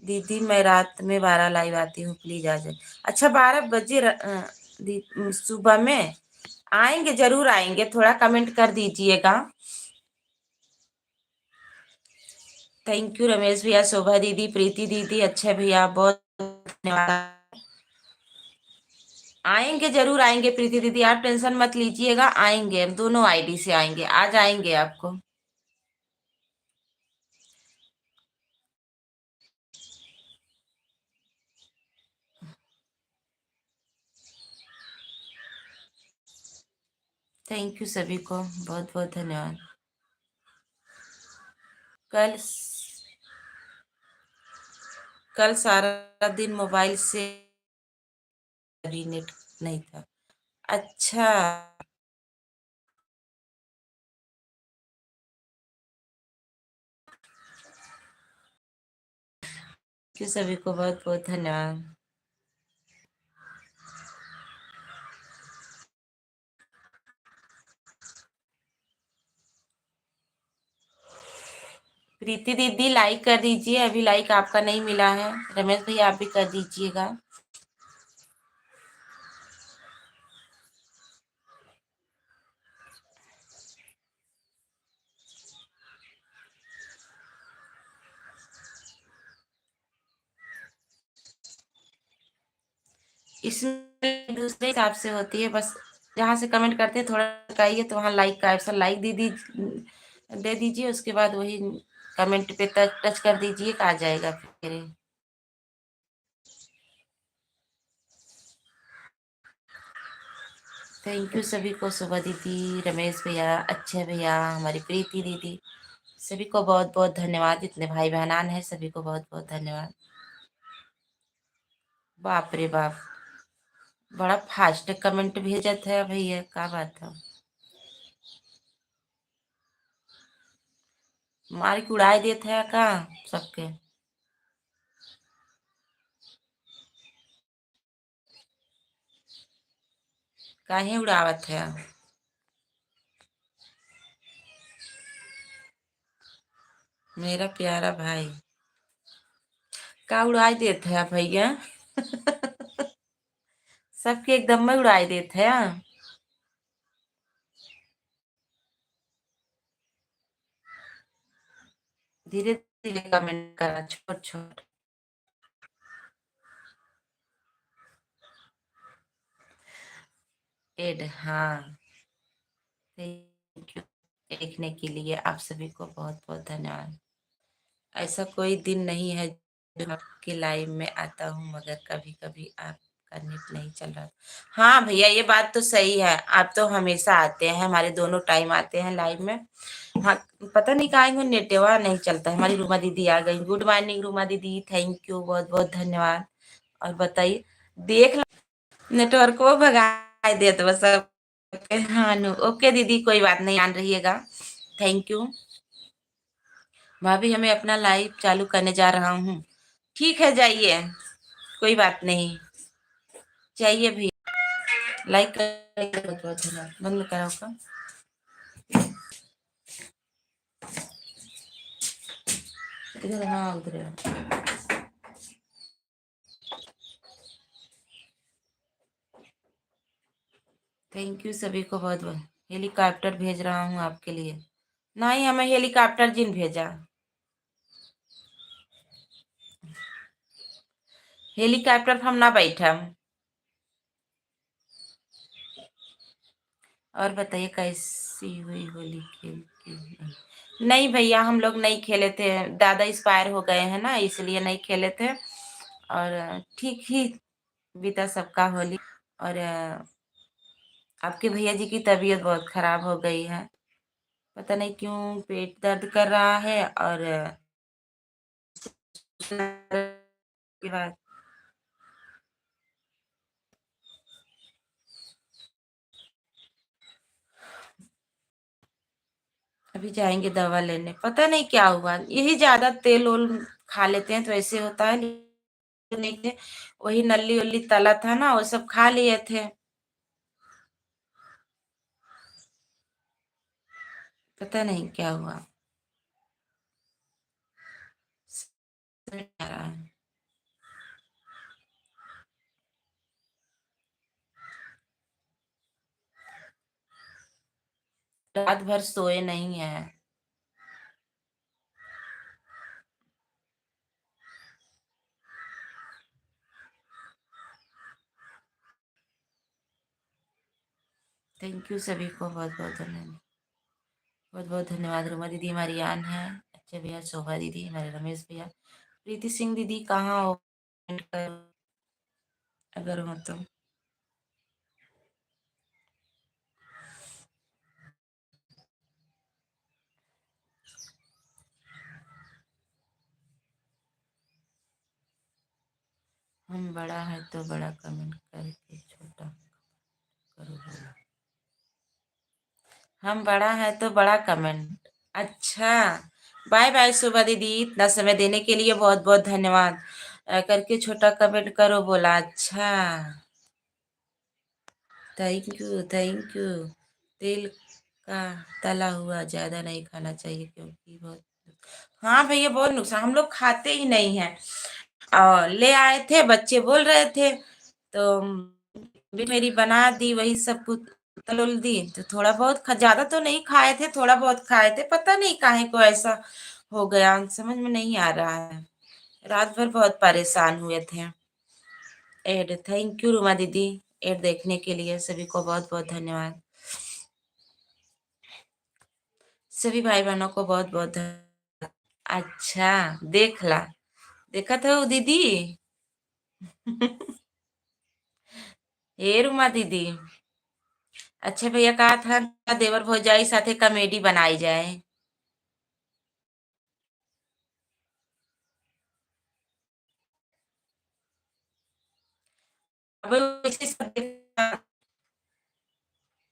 दीदी मैं रात में 12 लाइव आती हूँ, प्लीज आ जाए। अच्छा 12 बजे सुबह में आएंगे, जरूर आएंगे, थोड़ा कमेंट कर दीजिएगा। थैंक यू रमेश भैया, शोभा दीदी, प्रीति दीदी, अच्छे भैया बहुत धन्यवाद। आएंगे, जरूर आएंगे प्रीति दीदी, आप टेंशन मत लीजिएगा, आएंगे, हम दोनों आईडी से आएंगे, आज आएंगे आपको। थैंक यू सभी को बहुत बहुत धन्यवाद। कल कल सारा दिन मोबाइल से अभी नेट नहीं था। अच्छा, कि सभी को बहुत बहुत धन्यवाद। प्रीति दीदी लाइक कर दीजिए, अभी लाइक आपका नहीं मिला है। रमेश भैया आप भी कर दीजिएगा। इसमें दूसरे हिसाब से होती है, बस जहाँ से कमेंट करते हैं थोड़ा लगाइए तो वहाँ लाइक का ऑप्शन, लाइक दे दीजिए, उसके बाद वही कमेंट पे टच कर दीजिए, आ जाएगा फिर। थैंक यू सभी को, शोभा दीदी, रमेश भैया, अच्छे भैया, हमारी प्रीति दीदी, सभी को बहुत बहुत धन्यवाद। जितने भाई बहनान है सभी को बहुत बहुत धन्यवाद। बाप रे बाप, बड़ा फास्ट कमेंट भेजत है भैया, का बात है? मार के उड़ाई देते है का सबके? काहे उड़ावत है? मेरा प्यारा भाई का उड़ाई देते है भैया? सबके एकदम में उड़ाई देते हैं। धीरे धीरे कमेंट करा, छोट छोट। एड, हाँ। थैंक यू देखने के लिए, आप सभी को बहुत बहुत धन्यवाद। ऐसा कोई दिन नहीं है जो आपके लाइव में आता हूँ, मगर कभी कभी आपका नेट नहीं चल रहा। हाँ भैया ये बात तो सही है, आप तो हमेशा आते हैं, हमारे दोनों टाइम आते हैं लाइव में। हाँ, पता नहीं कहाँ नेटवा नहीं चलता है। हमारी रूमा दीदी आ गई, गुड मॉर्निंग रूमा दीदी, थैंक यू बहुत बहुत धन्यवाद। और बताइए, देख नेटवर्क को भगा दे तो बस। हाँ नु ओके दीदी, कोई बात नहीं, आन रहिएगा। थैंक यू भाभी, हमें अपना लाइव चालू करने जा रहा हूँ। ठीक है जाइए, कोई बात नहीं, जाइए भी। लाइक कर, बंद कराओ का। इधर हाँ उधर। थैंक यू सभी को बहुत बहुत। हेलीकॉप्टर भेज रहा हूँ आपके लिए। नहीं, हमें हेलीकॉप्टर जिन भेजा। हेलीकॉप्टर हम ना बैठा। और बताइए कैसी हुई होली खेल के? नहीं भैया, हम लोग नहीं खेले थे। दादा एक्सपायर हो गए हैं ना, इसलिए नहीं खेले थे। और ठीक ही बीता सबका होली। और आपके भैया जी की तबीयत बहुत खराब हो गई है। पता नहीं क्यों पेट दर्द कर रहा है। और के बाद अभी जाएंगे दवा लेने। पता नहीं क्या हुआ, यही ज्यादा तेल ओल खा लेते हैं तो ऐसे होता है। नहीं थे, वही नली उल्ली तला था ना, वो सब खा लिए थे। पता नहीं क्या हुआ। समझ नहीं आ रहा है। रात भर सोए नहीं है। थैंक यू सभी को बहुत बहुत धन्यवाद। बहुत बहुत धन्यवाद। रुमा दीदी हमारी आन है। अच्छे भैया शोभा दीदी, हमारे रमेश भैया, प्रीति सिंह दीदी कहाँ हो? अगर हो तो। हम बड़ा है तो बड़ा कमेंट करके छोटा करो बोलो। हम बड़ा है तो बड़ा कमेंट। अच्छा। बाय बाय शोभा दीदी, इतना समय देने के लिए बहुत बहुत धन्यवाद। करके छोटा कमेंट करो बोला। अच्छा। Thank you thank you. तेल का तला हुआ ज्यादा नहीं खाना चाहिए क्योंकि बहुत। हाँ भैया, बहुत नुकसान, हम लोग खाते ही नहीं है। और ले आए थे, बच्चे बोल रहे थे तो भी मेरी बना दी, वही सब कुछ तल उल दी। तो थोड़ा बहुत ज्यादा तो नहीं खाए थे, थोड़ा बहुत खाए थे। पता नहीं काहे को ऐसा हो गया, समझ में नहीं आ रहा है। रात भर बहुत परेशान हुए थे। एड थैंक यू रुमा दीदी, एड देखने के लिए सभी को बहुत बहुत धन्यवाद। सभी भाई बहनों को बहुत बहुत धन्यवाद। अच्छा, देख ला। देखा था वो दीदी। हे रुमा दीदी। अच्छा भैया कहा था देवर भौजाई साथे कॉमेडी बनाई जाए। अब वैसे सब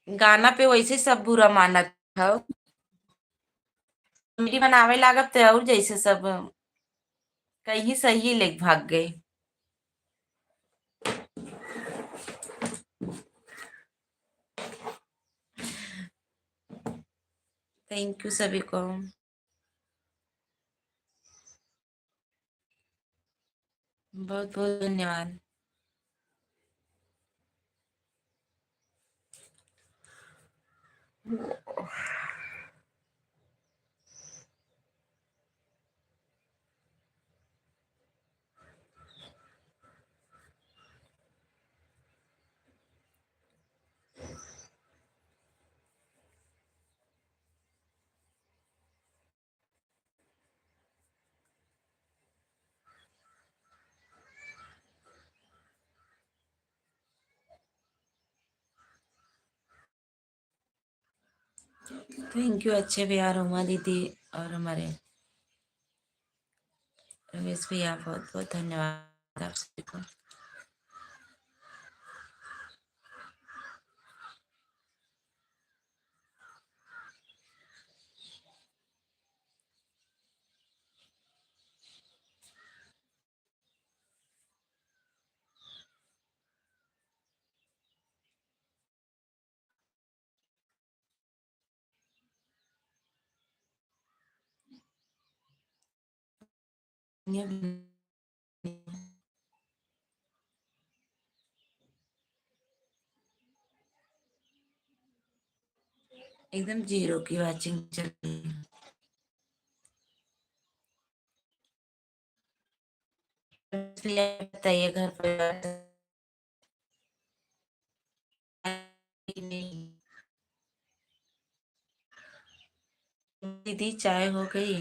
गाना पे वैसे सब बुरा माना था। कॉमेडी बनावे लागत थे और जैसे सब कहीं सही लेके भाग गए। थैंक यू सभी को। बहुत बहुत धन्यवाद। थैंक यू अच्छे भैया, रोमा दीदी और हमारे रमेश भैया, बहुत बहुत धन्यवाद आप सभी को। एकदम जीरो की वाचिंग चल रही है। बताइए घर पर नहीं। दीदी चाय हो गई?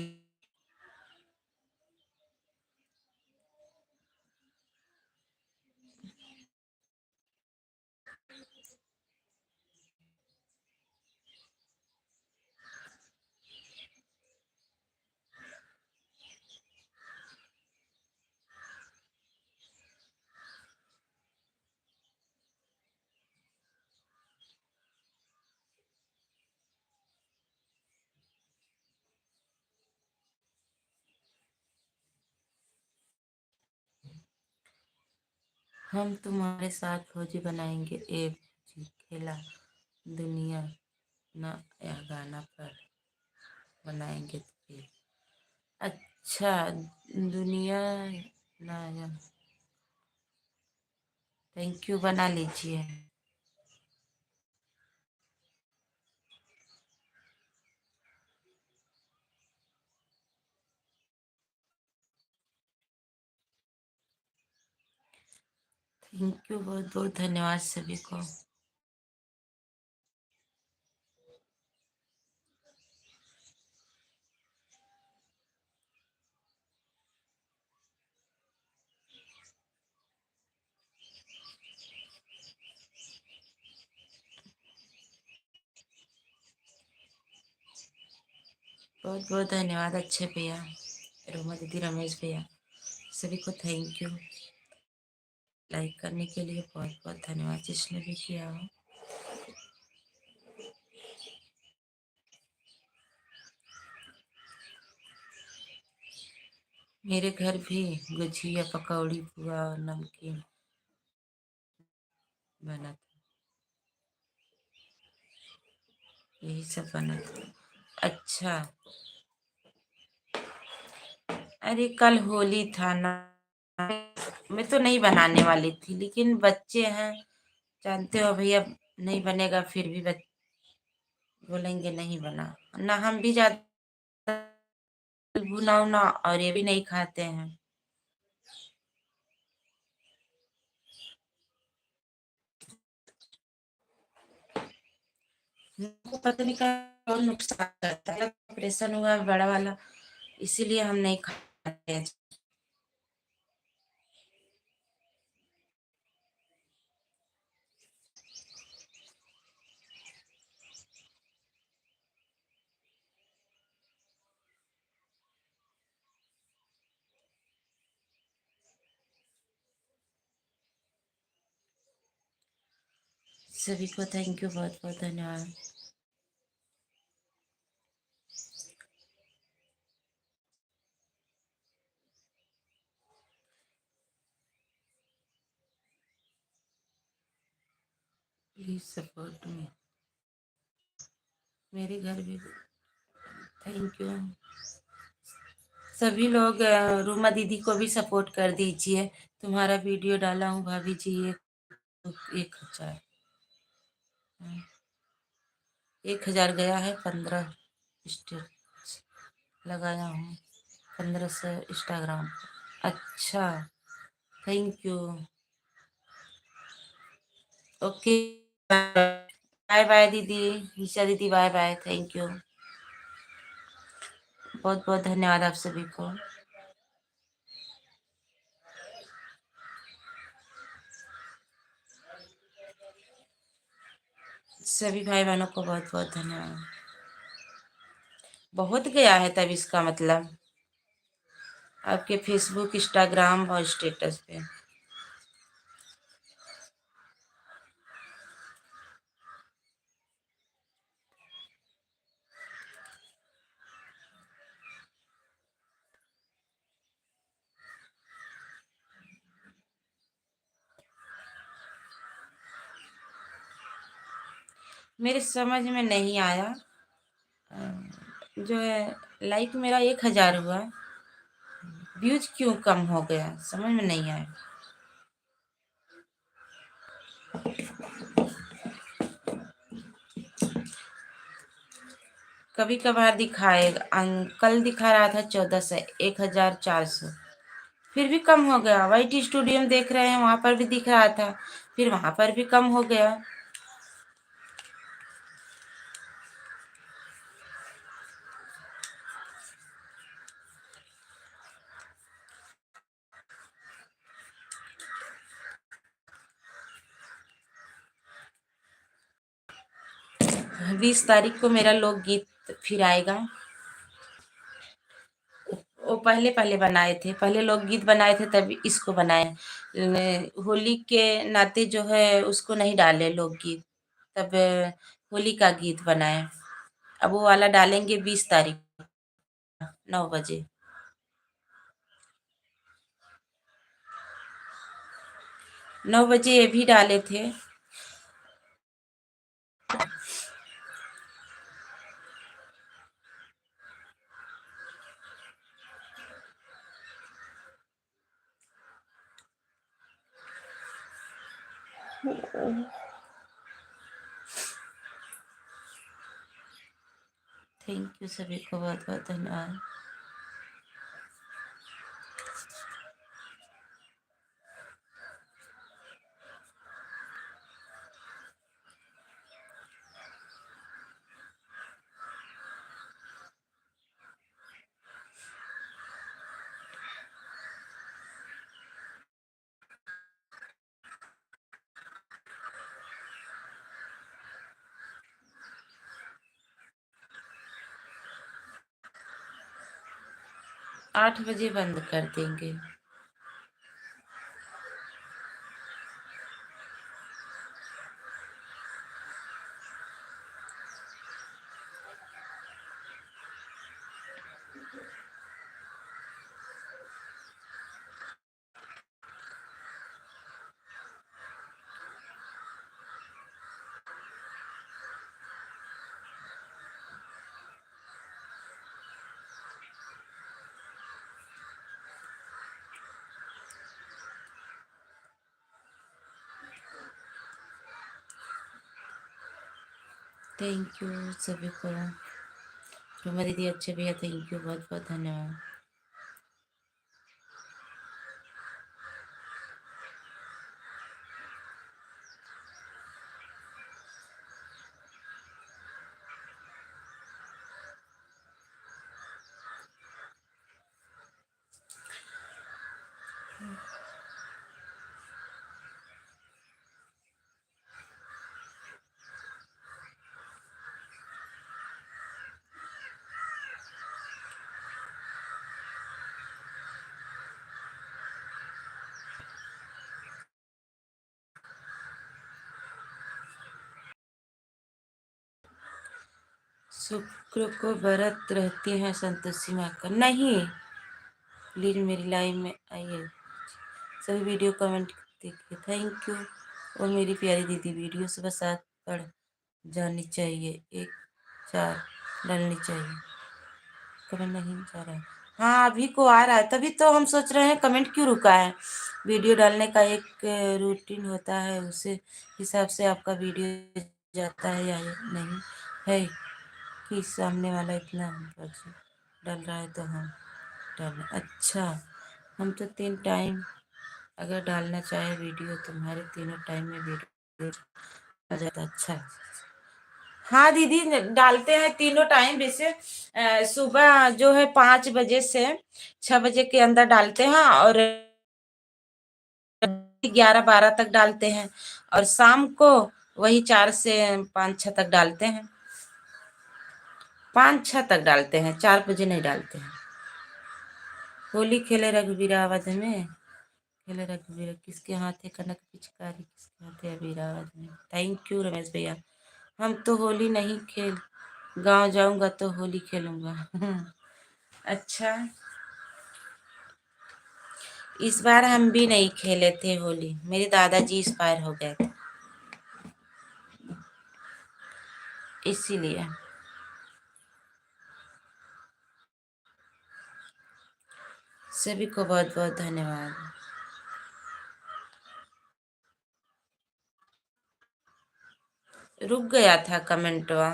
हम तुम्हारे साथ फौजी बनाएंगे ए जी खेला दुनिया ना या गाना पर बनाएंगे तो फिर अच्छा दुनिया ना या थैंक यू बना लीजिए। थैंक यू बहुत बहुत धन्यवाद सभी को। बहुत बहुत धन्यवाद अच्छे भैया रोमा दीदी रमेश भैया सभी को थैंक यू लाइक करने के लिए बहुत बहुत धन्यवाद जिसने भी किया हो। मेरे घर भी गुजिया पकौड़ी पुआ और नमकीन बना था। यही सब बना था। अच्छा अरे कल होली था ना मैं तो नहीं बनाने वाली थी लेकिन बच्चे हैं जानते हो भैया नहीं बनेगा फिर भी बोलेंगे नहीं बना ना हम भी ज्यादा भुना उना और ये भी नहीं खाते हैं। हमको पता नहीं क्या और नुकसान करता है ऑपरेशन हुआ है बड़ा वाला इसीलिए हम नहीं खाते हैं। सभी को थैंक यू बहुत बहुत धन्यवाद। प्लीज सपोर्ट मी मेरे घर भी थैंक यू सभी लोग रूमा दीदी को भी सपोर्ट कर दीजिए। तुम्हारा वीडियो डाला हूँ भाभी जी 1,000 1,000 गया है 15 स्टेटस लगाया हूँ 15 से इंस्टाग्राम पर। अच्छा thank you okay bye bye दीदी निशा दीदी बाय बाय थैंक यू बहुत बहुत धन्यवाद आप सभी को। सभी भाई बहनों को बहुत बहुत धन्यवाद। बहुत गया है तब इसका मतलब आपके फेसबुक इंस्टाग्राम और स्टेटस पे। मेरे समझ में नहीं आया जो है लाइक मेरा 1,000 हुआ व्यूज क्यों कम हो गया, समझ में नहीं आया। कभी कभार दिखाएगा, कल दिखा रहा था 1400, 1400, फिर भी कम हो गया। वाईटी स्टूडियो में देख रहे हैं, वहां पर भी दिख रहा था, फिर वहां पर भी कम हो गया। बीस तारीख को मेरा लोकगीत फिर आएगा। वो पहले पहले बनाए थे, पहले लोकगीत बनाए थे तब इसको बनाए। होली के नाते जो है उसको नहीं डाले लोकगीत, तब होली का गीत बनाए। अब वो वाला डालेंगे 20 तारीख 9 बजे। 9 बजे ये भी डाले थे। थैंक यू सभी को, बहुत बहुत धन्यवाद। 8 बजे बंद कर देंगे। थैंक यू सभी को। रोमा दीदी अच्छे भैया, थैंक यू, बहुत बहुत धन्यवाद। शुक्र को व्रत रहती हैं संतोषी माँ का? नहीं, प्लीज मेरी लाइव में आइए। सभी वीडियो कमेंट देखिए, थैंक यू। और मेरी प्यारी दीदी वीडियो सुबह 7 पढ़ जानी चाहिए, 1 4 डालनी चाहिए। कमेंट नहीं जा रहा है। हाँ अभी को आ रहा है, तभी तो हम सोच रहे हैं कमेंट क्यों रुका है। वीडियो डालने का एक रूटीन होता है, उसे हिसाब से आपका वीडियो जाता है या नहीं है कि सामने वाला इतना डाल रहा है तो हम डाल। अच्छा, हम तो 3 टाइम अगर डालना चाहे वीडियो, तुम्हारे तीनों टाइम में वीडियो आ जाता। अच्छा, हाँ दीदी डालते हैं तीनों टाइम। वैसे सुबह जो है 5 बजे से 6 बजे के अंदर डालते हैं, और 11 12 तक डालते हैं, और शाम को वही 4 से 5 6 तक डालते हैं। 5 6 तक डालते हैं, 4 बजे नहीं डालते हैं। होली खेले रघुवीरावध में, खेले रघुवीर किसके हाथ है कनक पिचकारी, किसके हाथ है अबीरावध में। थैंक यू रमेश भैया। हम तो होली नहीं खेल, गांव जाऊंगा तो होली खेलूंगा। अच्छा, इस बार हम भी नहीं खेले थे होली, मेरे दादाजी एक्सपायर हो गए थे इसीलिए। सभी को बहुत बहुत धन्यवाद। रुक गया था कमेंटवा।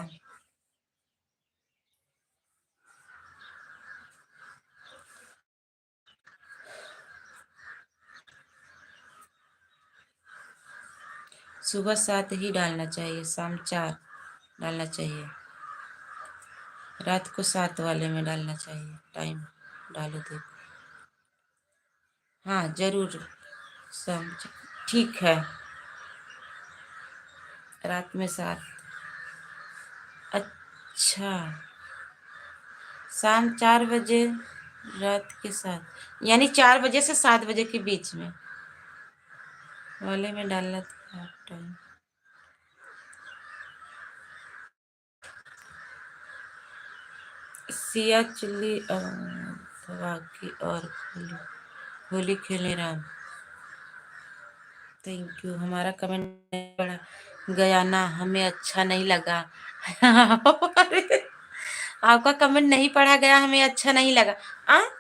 सुबह 7 ही डालना चाहिए, शाम 4 डालना चाहिए, रात को 7 वाले में डालना चाहिए। टाइम डालो देखो। हाँ जरूर। ठीक है। रात में 7। अच्छा, शाम 4 बजे, रात के 7, यानी 4 बजे से 7 बजे के बीच में वाले में डालना था टाइम। सिया चिल्ली बाकी और होली होली खेले राम। Thank you. हमारा कमेंट नहीं पढ़ा गया ना, हमें अच्छा नहीं लगा। अरे, आपका कमेंट नहीं पढ़ा गया, हमें अच्छा नहीं लगा।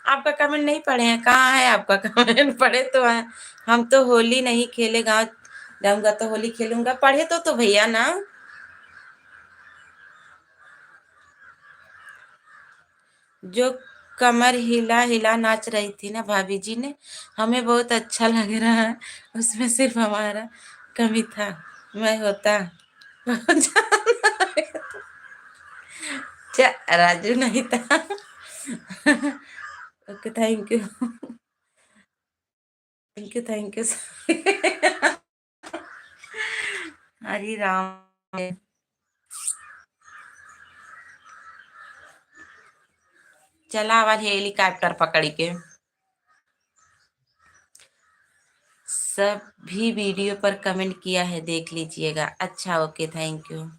आपका कमेंट नहीं पढ़े हैं? कहाँ है आपका कमेंट? पढ़े तो हैं। हम तो होली नहीं खेले, गाँव जाऊंगा तो होली खेलूंगा। पढ़े तो भैया ना। जो कमर हिला हिला नाच रही थी ना भाभी जी ने, हमें बहुत अच्छा लग रहा है। उसमें सिर्फ हमारा कमी था। मैं होता राजू नहीं था। Okay, thank you. Thank you, thank you. Hari Ram. चला आवाज हेलीकॉप्टर पकड़ के। सभी वीडियो पर कमेंट किया है, देख लीजिएगा। अच्छा, ओके, थैंक यू।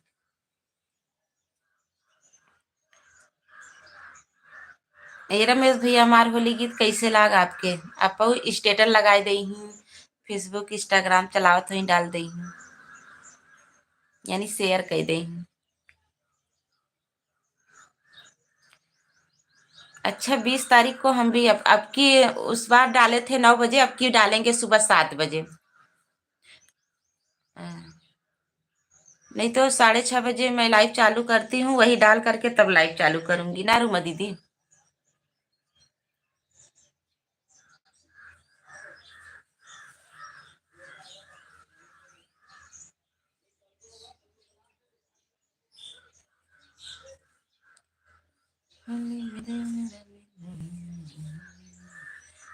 ये रमेश भैया, हमार होली गीत कैसे लाग आपके? आप स्टेटस लगाए दई हूँ, फेसबुक इंस्टाग्राम चलावत हुई डाल दई हूँ, यानी शेयर कर दई हूँ। अच्छा, 20 तारीख को हम भी अब की उस बार डाले थे 9 बजे, अब की डालेंगे सुबह 7 बजे। नहीं तो 6:30 बजे मैं लाइव चालू करती हूँ, वही डाल करके तब लाइव चालू करूंगी ना रूमा दीदी।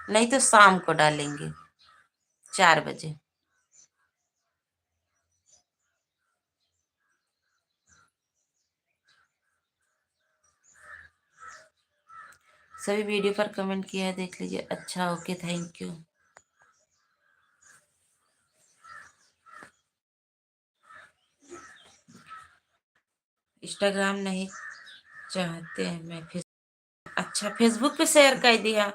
नहीं तो शाम को डालेंगे 4 बजे। सभी वीडियो पर कमेंट किया है, देख लीजिए। अच्छा, ओके, थैंक यू। इंस्टाग्राम नहीं चाहते हैं मैं अच्छा, फेसबुक पे शेयर कर दिया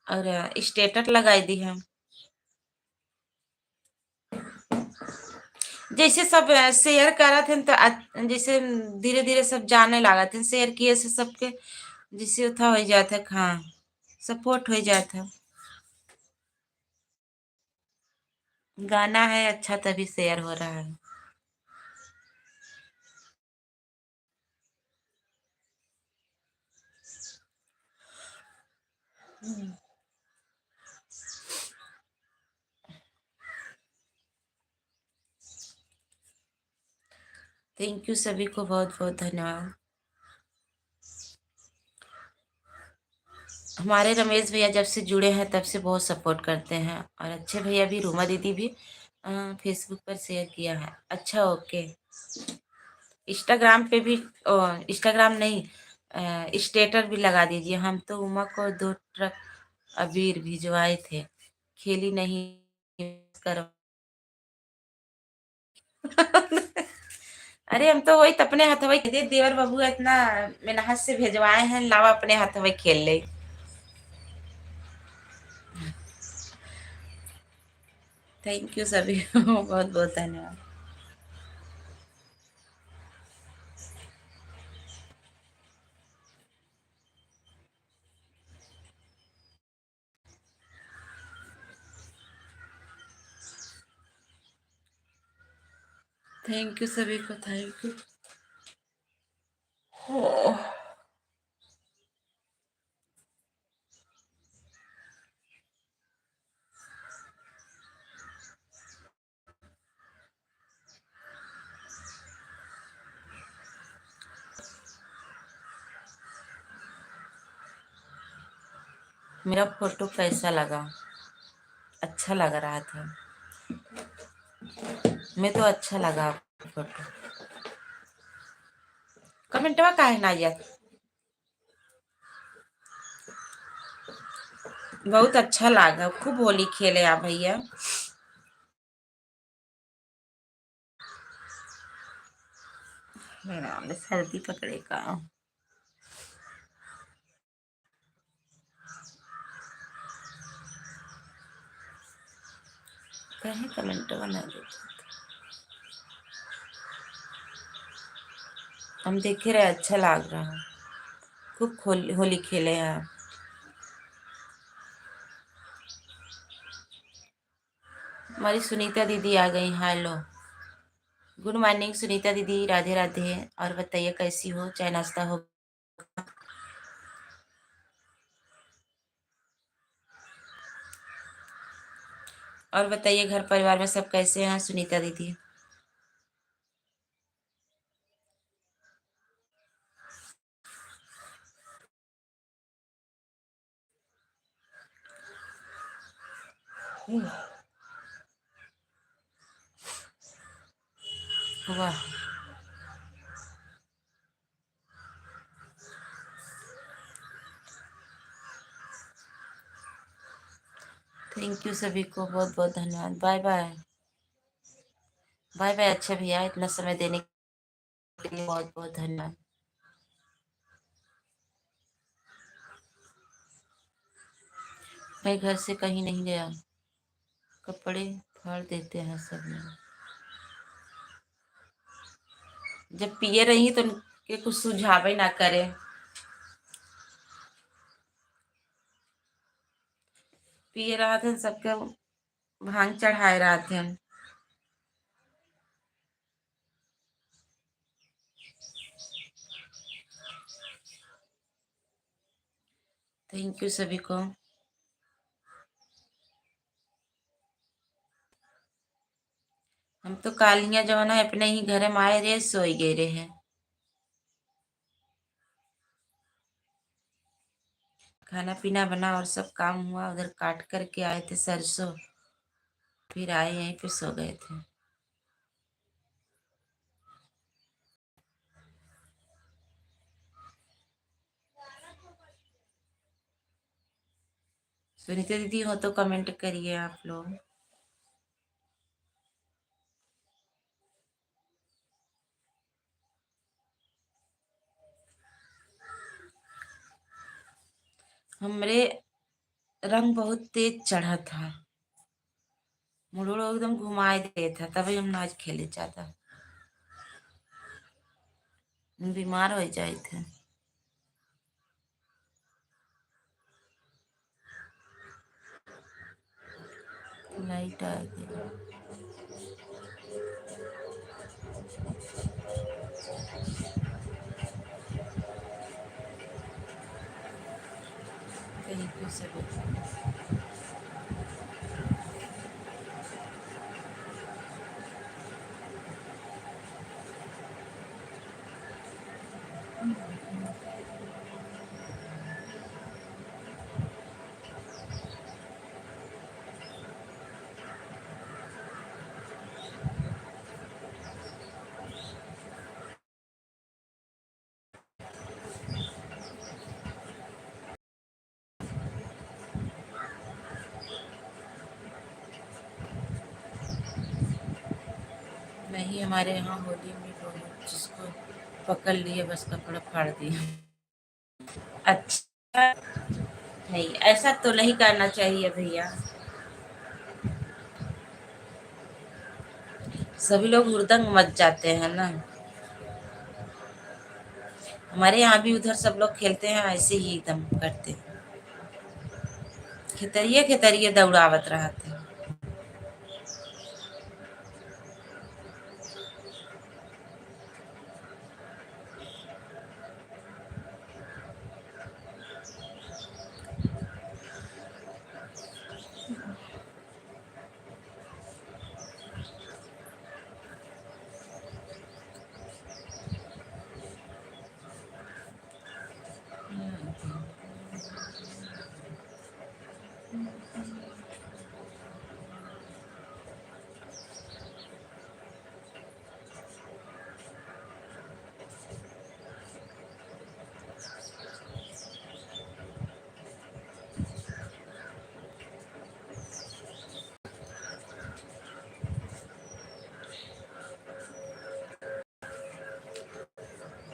और स्टेटस लगाई दी है। जैसे सब शेयर करा थे तो जैसे धीरे धीरे सब जाने लगा थे, शेयर किए से सबके जिससे था हो जाता। हाँ, सपोर्ट हो जाता। गाना है अच्छा तभी शेयर हो रहा है। थैंक यू, सभी को बहुत बहुत धन्यवाद। हमारे रमेश भैया जब से जुड़े हैं तब से बहुत सपोर्ट करते हैं, और अच्छे भैया भी, रूमा दीदी भी फेसबुक पर शेयर किया है। अच्छा, ओके। इंस्टाग्राम पे भी इंस्टाग्राम नहीं, स्टेटस भी लगा दीजिए। हम तो उमा को 2 ट्रक अबीर भिजवाए थे, खेली नहीं कर। अरे, हम तो वही अपने हाथवई दे देवर बाबू इतना मेहनत से भेजवाए हैं, लावा अपने हाथवई खेल ले। थैंक यू सभी को बहुत बहुत धन्यवाद। थैंक यू सभी को, थैंक यू। मेरा फोटो कैसा लगा? अच्छा लग रहा था। मैं तो अच्छा लगा फोटो। कमेंटवा काहे ना आया? बहुत अच्छा लगा, खूब होली खेले आप भैया। मेरा सर्दी पकड़ेगा। कहीं कमेंट बना देते। हम देख रहे, अच्छा लग रहा है। खूब होली खेले हैं। हमारी सुनीता दीदी आ गई। हेलो, गुड मॉर्निंग सुनीता दीदी, राधे राधे। और बताइए कैसी हो? चाय नाश्ता हो? और बताइए घर परिवार में सब कैसे हैं सुनीता दीदी? वाह, थैंक यू सभी को, बहुत बहुत धन्यवाद। Bye bye. Bye bye. अच्छा भैया, इतना समय देने के लिए बहुत बहुत धन्यवाद। मैं घर से कहीं नहीं गया, कपड़े फाड़ देते हैं सब लोग। जब पिए रही तो उनके कुछ सुझाव ही ना करे। पिए रहा थे सबके, भांग चढ़ाए रहा थे। थैंक यू सभी को। हम तो कालियां जो है ना अपने ही घर में आए रे सोई गए रहे हैं। खाना पीना बना और सब काम हुआ, उधर काट करके आए थे सरसों, फिर आए यहीं पे सो गए थे। सुनीता दीदी हो तो कमेंट करिए आप लोग। हमरे रंग बहुत तेज चढ़ा था, मुड़ो एकदम घुमाए दे था, तभी हम नाच खेले ज्यादा। बीमार हो जाए थे। लाइट आ गई। कहीं कुछ से नहीं, हमारे यहाँ होली में लोग जिसको पकड़ लिए बस कपड़ा फाड़ दिया। अच्छा, नहीं ऐसा तो नहीं करना चाहिए भैया। सभी लोग हुड़दंग मच जाते हैं ना। हमारे यहाँ भी उधर सब लोग खेलते हैं ऐसे ही एकदम करते हैं। खेतरिए खेतरिए दौड़ावत रहते हैं।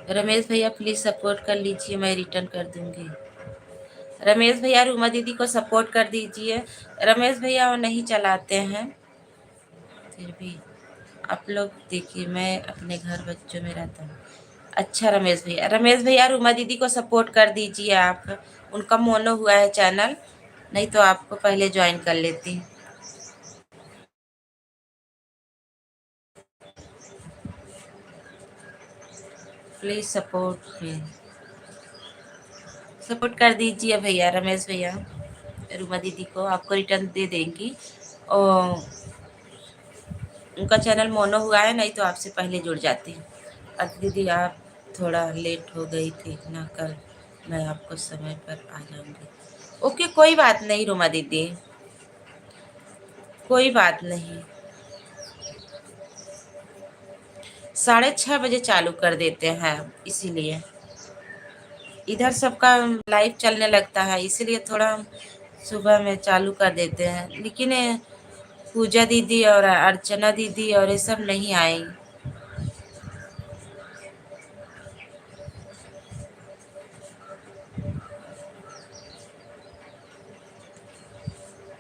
रमेश भैया प्लीज सपोर्ट कर लीजिए, मैं रिटर्न कर दूंगी। रमेश भैया रूमा दीदी को सपोर्ट कर दीजिए। रमेश भैया वो नहीं चलाते हैं, फिर भी आप लोग देखिए, मैं अपने घर बच्चों में रहता हूँ। अच्छा रमेश भैया रूमा दीदी को सपोर्ट कर दीजिए आप। उनका मोनो हुआ है चैनल, नहीं तो आपको पहले ज्वाइन कर लेती। प्लीज सपोर्ट में सपोर्ट कर दीजिए भैया, रमेश भैया रूमा दीदी को आपको रिटर्न दे देंगी। और उनका चैनल मोनो हुआ है, नहीं तो आपसे पहले जुड़ जाती। अब दीदी आप थोड़ा लेट हो गई थी ना कल, मैं आपको समय पर आ जाऊंगी। ओके कोई बात नहीं रूमा दीदी, कोई बात नहीं। 6:30 बजे चालू कर देते हैं, इसीलिए इधर सबका लाइव चलने लगता है, इसीलिए थोड़ा सुबह में चालू कर देते हैं। लेकिन पूजा दीदी और अर्चना दीदी और ये सब नहीं आई।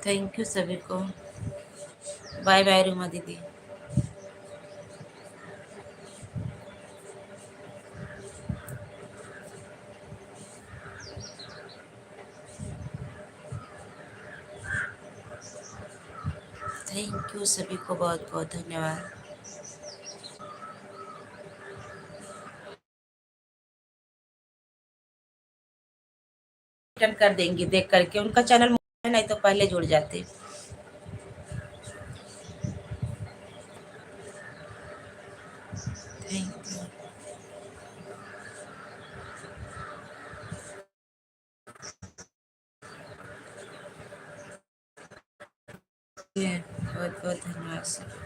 थैंक यू सभी को। बाय बाय रूमा दीदी। थैंक यू सभी को, बहुत बहुत धन्यवाद। रिटर्न कर देंगी देख करके, उनका चैनल नहीं तो पहले जुड़ जाते। थैंक यू, बहुत बहुत धन्यवाद सर।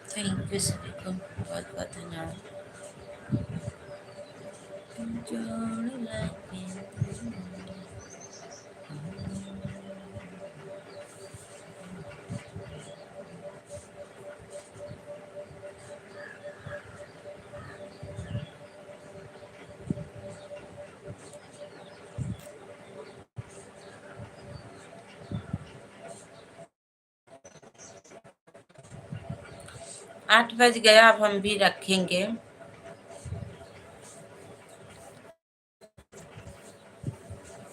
थैंक यू सभी को, बहुत बहुत धन्यवाद। 8 बज गया, अब हम भी रखेंगे।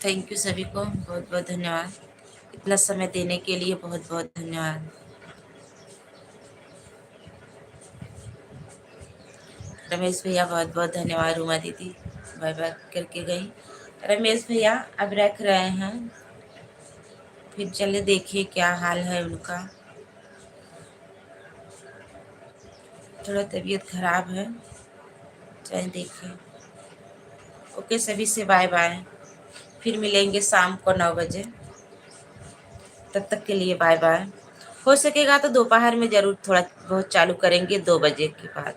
थैंक यू सभी को, बहुत बहुत धन्यवाद। इतना समय देने के लिए बहुत बहुत धन्यवाद। रमेश भैया बहुत बहुत धन्यवाद। रूमा दीदी बाय बाय करके गई। रमेश भैया अब रख रहे हैं, फिर चले देखिए क्या हाल है उनका। थोड़ा तबीयत खराब है, चाहे देखिए। ओके सभी से बाय बाय, फिर मिलेंगे शाम को 9 बजे। तब तक के लिए बाय बाय। हो सकेगा तो दोपहर में ज़रूर थोड़ा बहुत चालू करेंगे 2 बजे के बाद।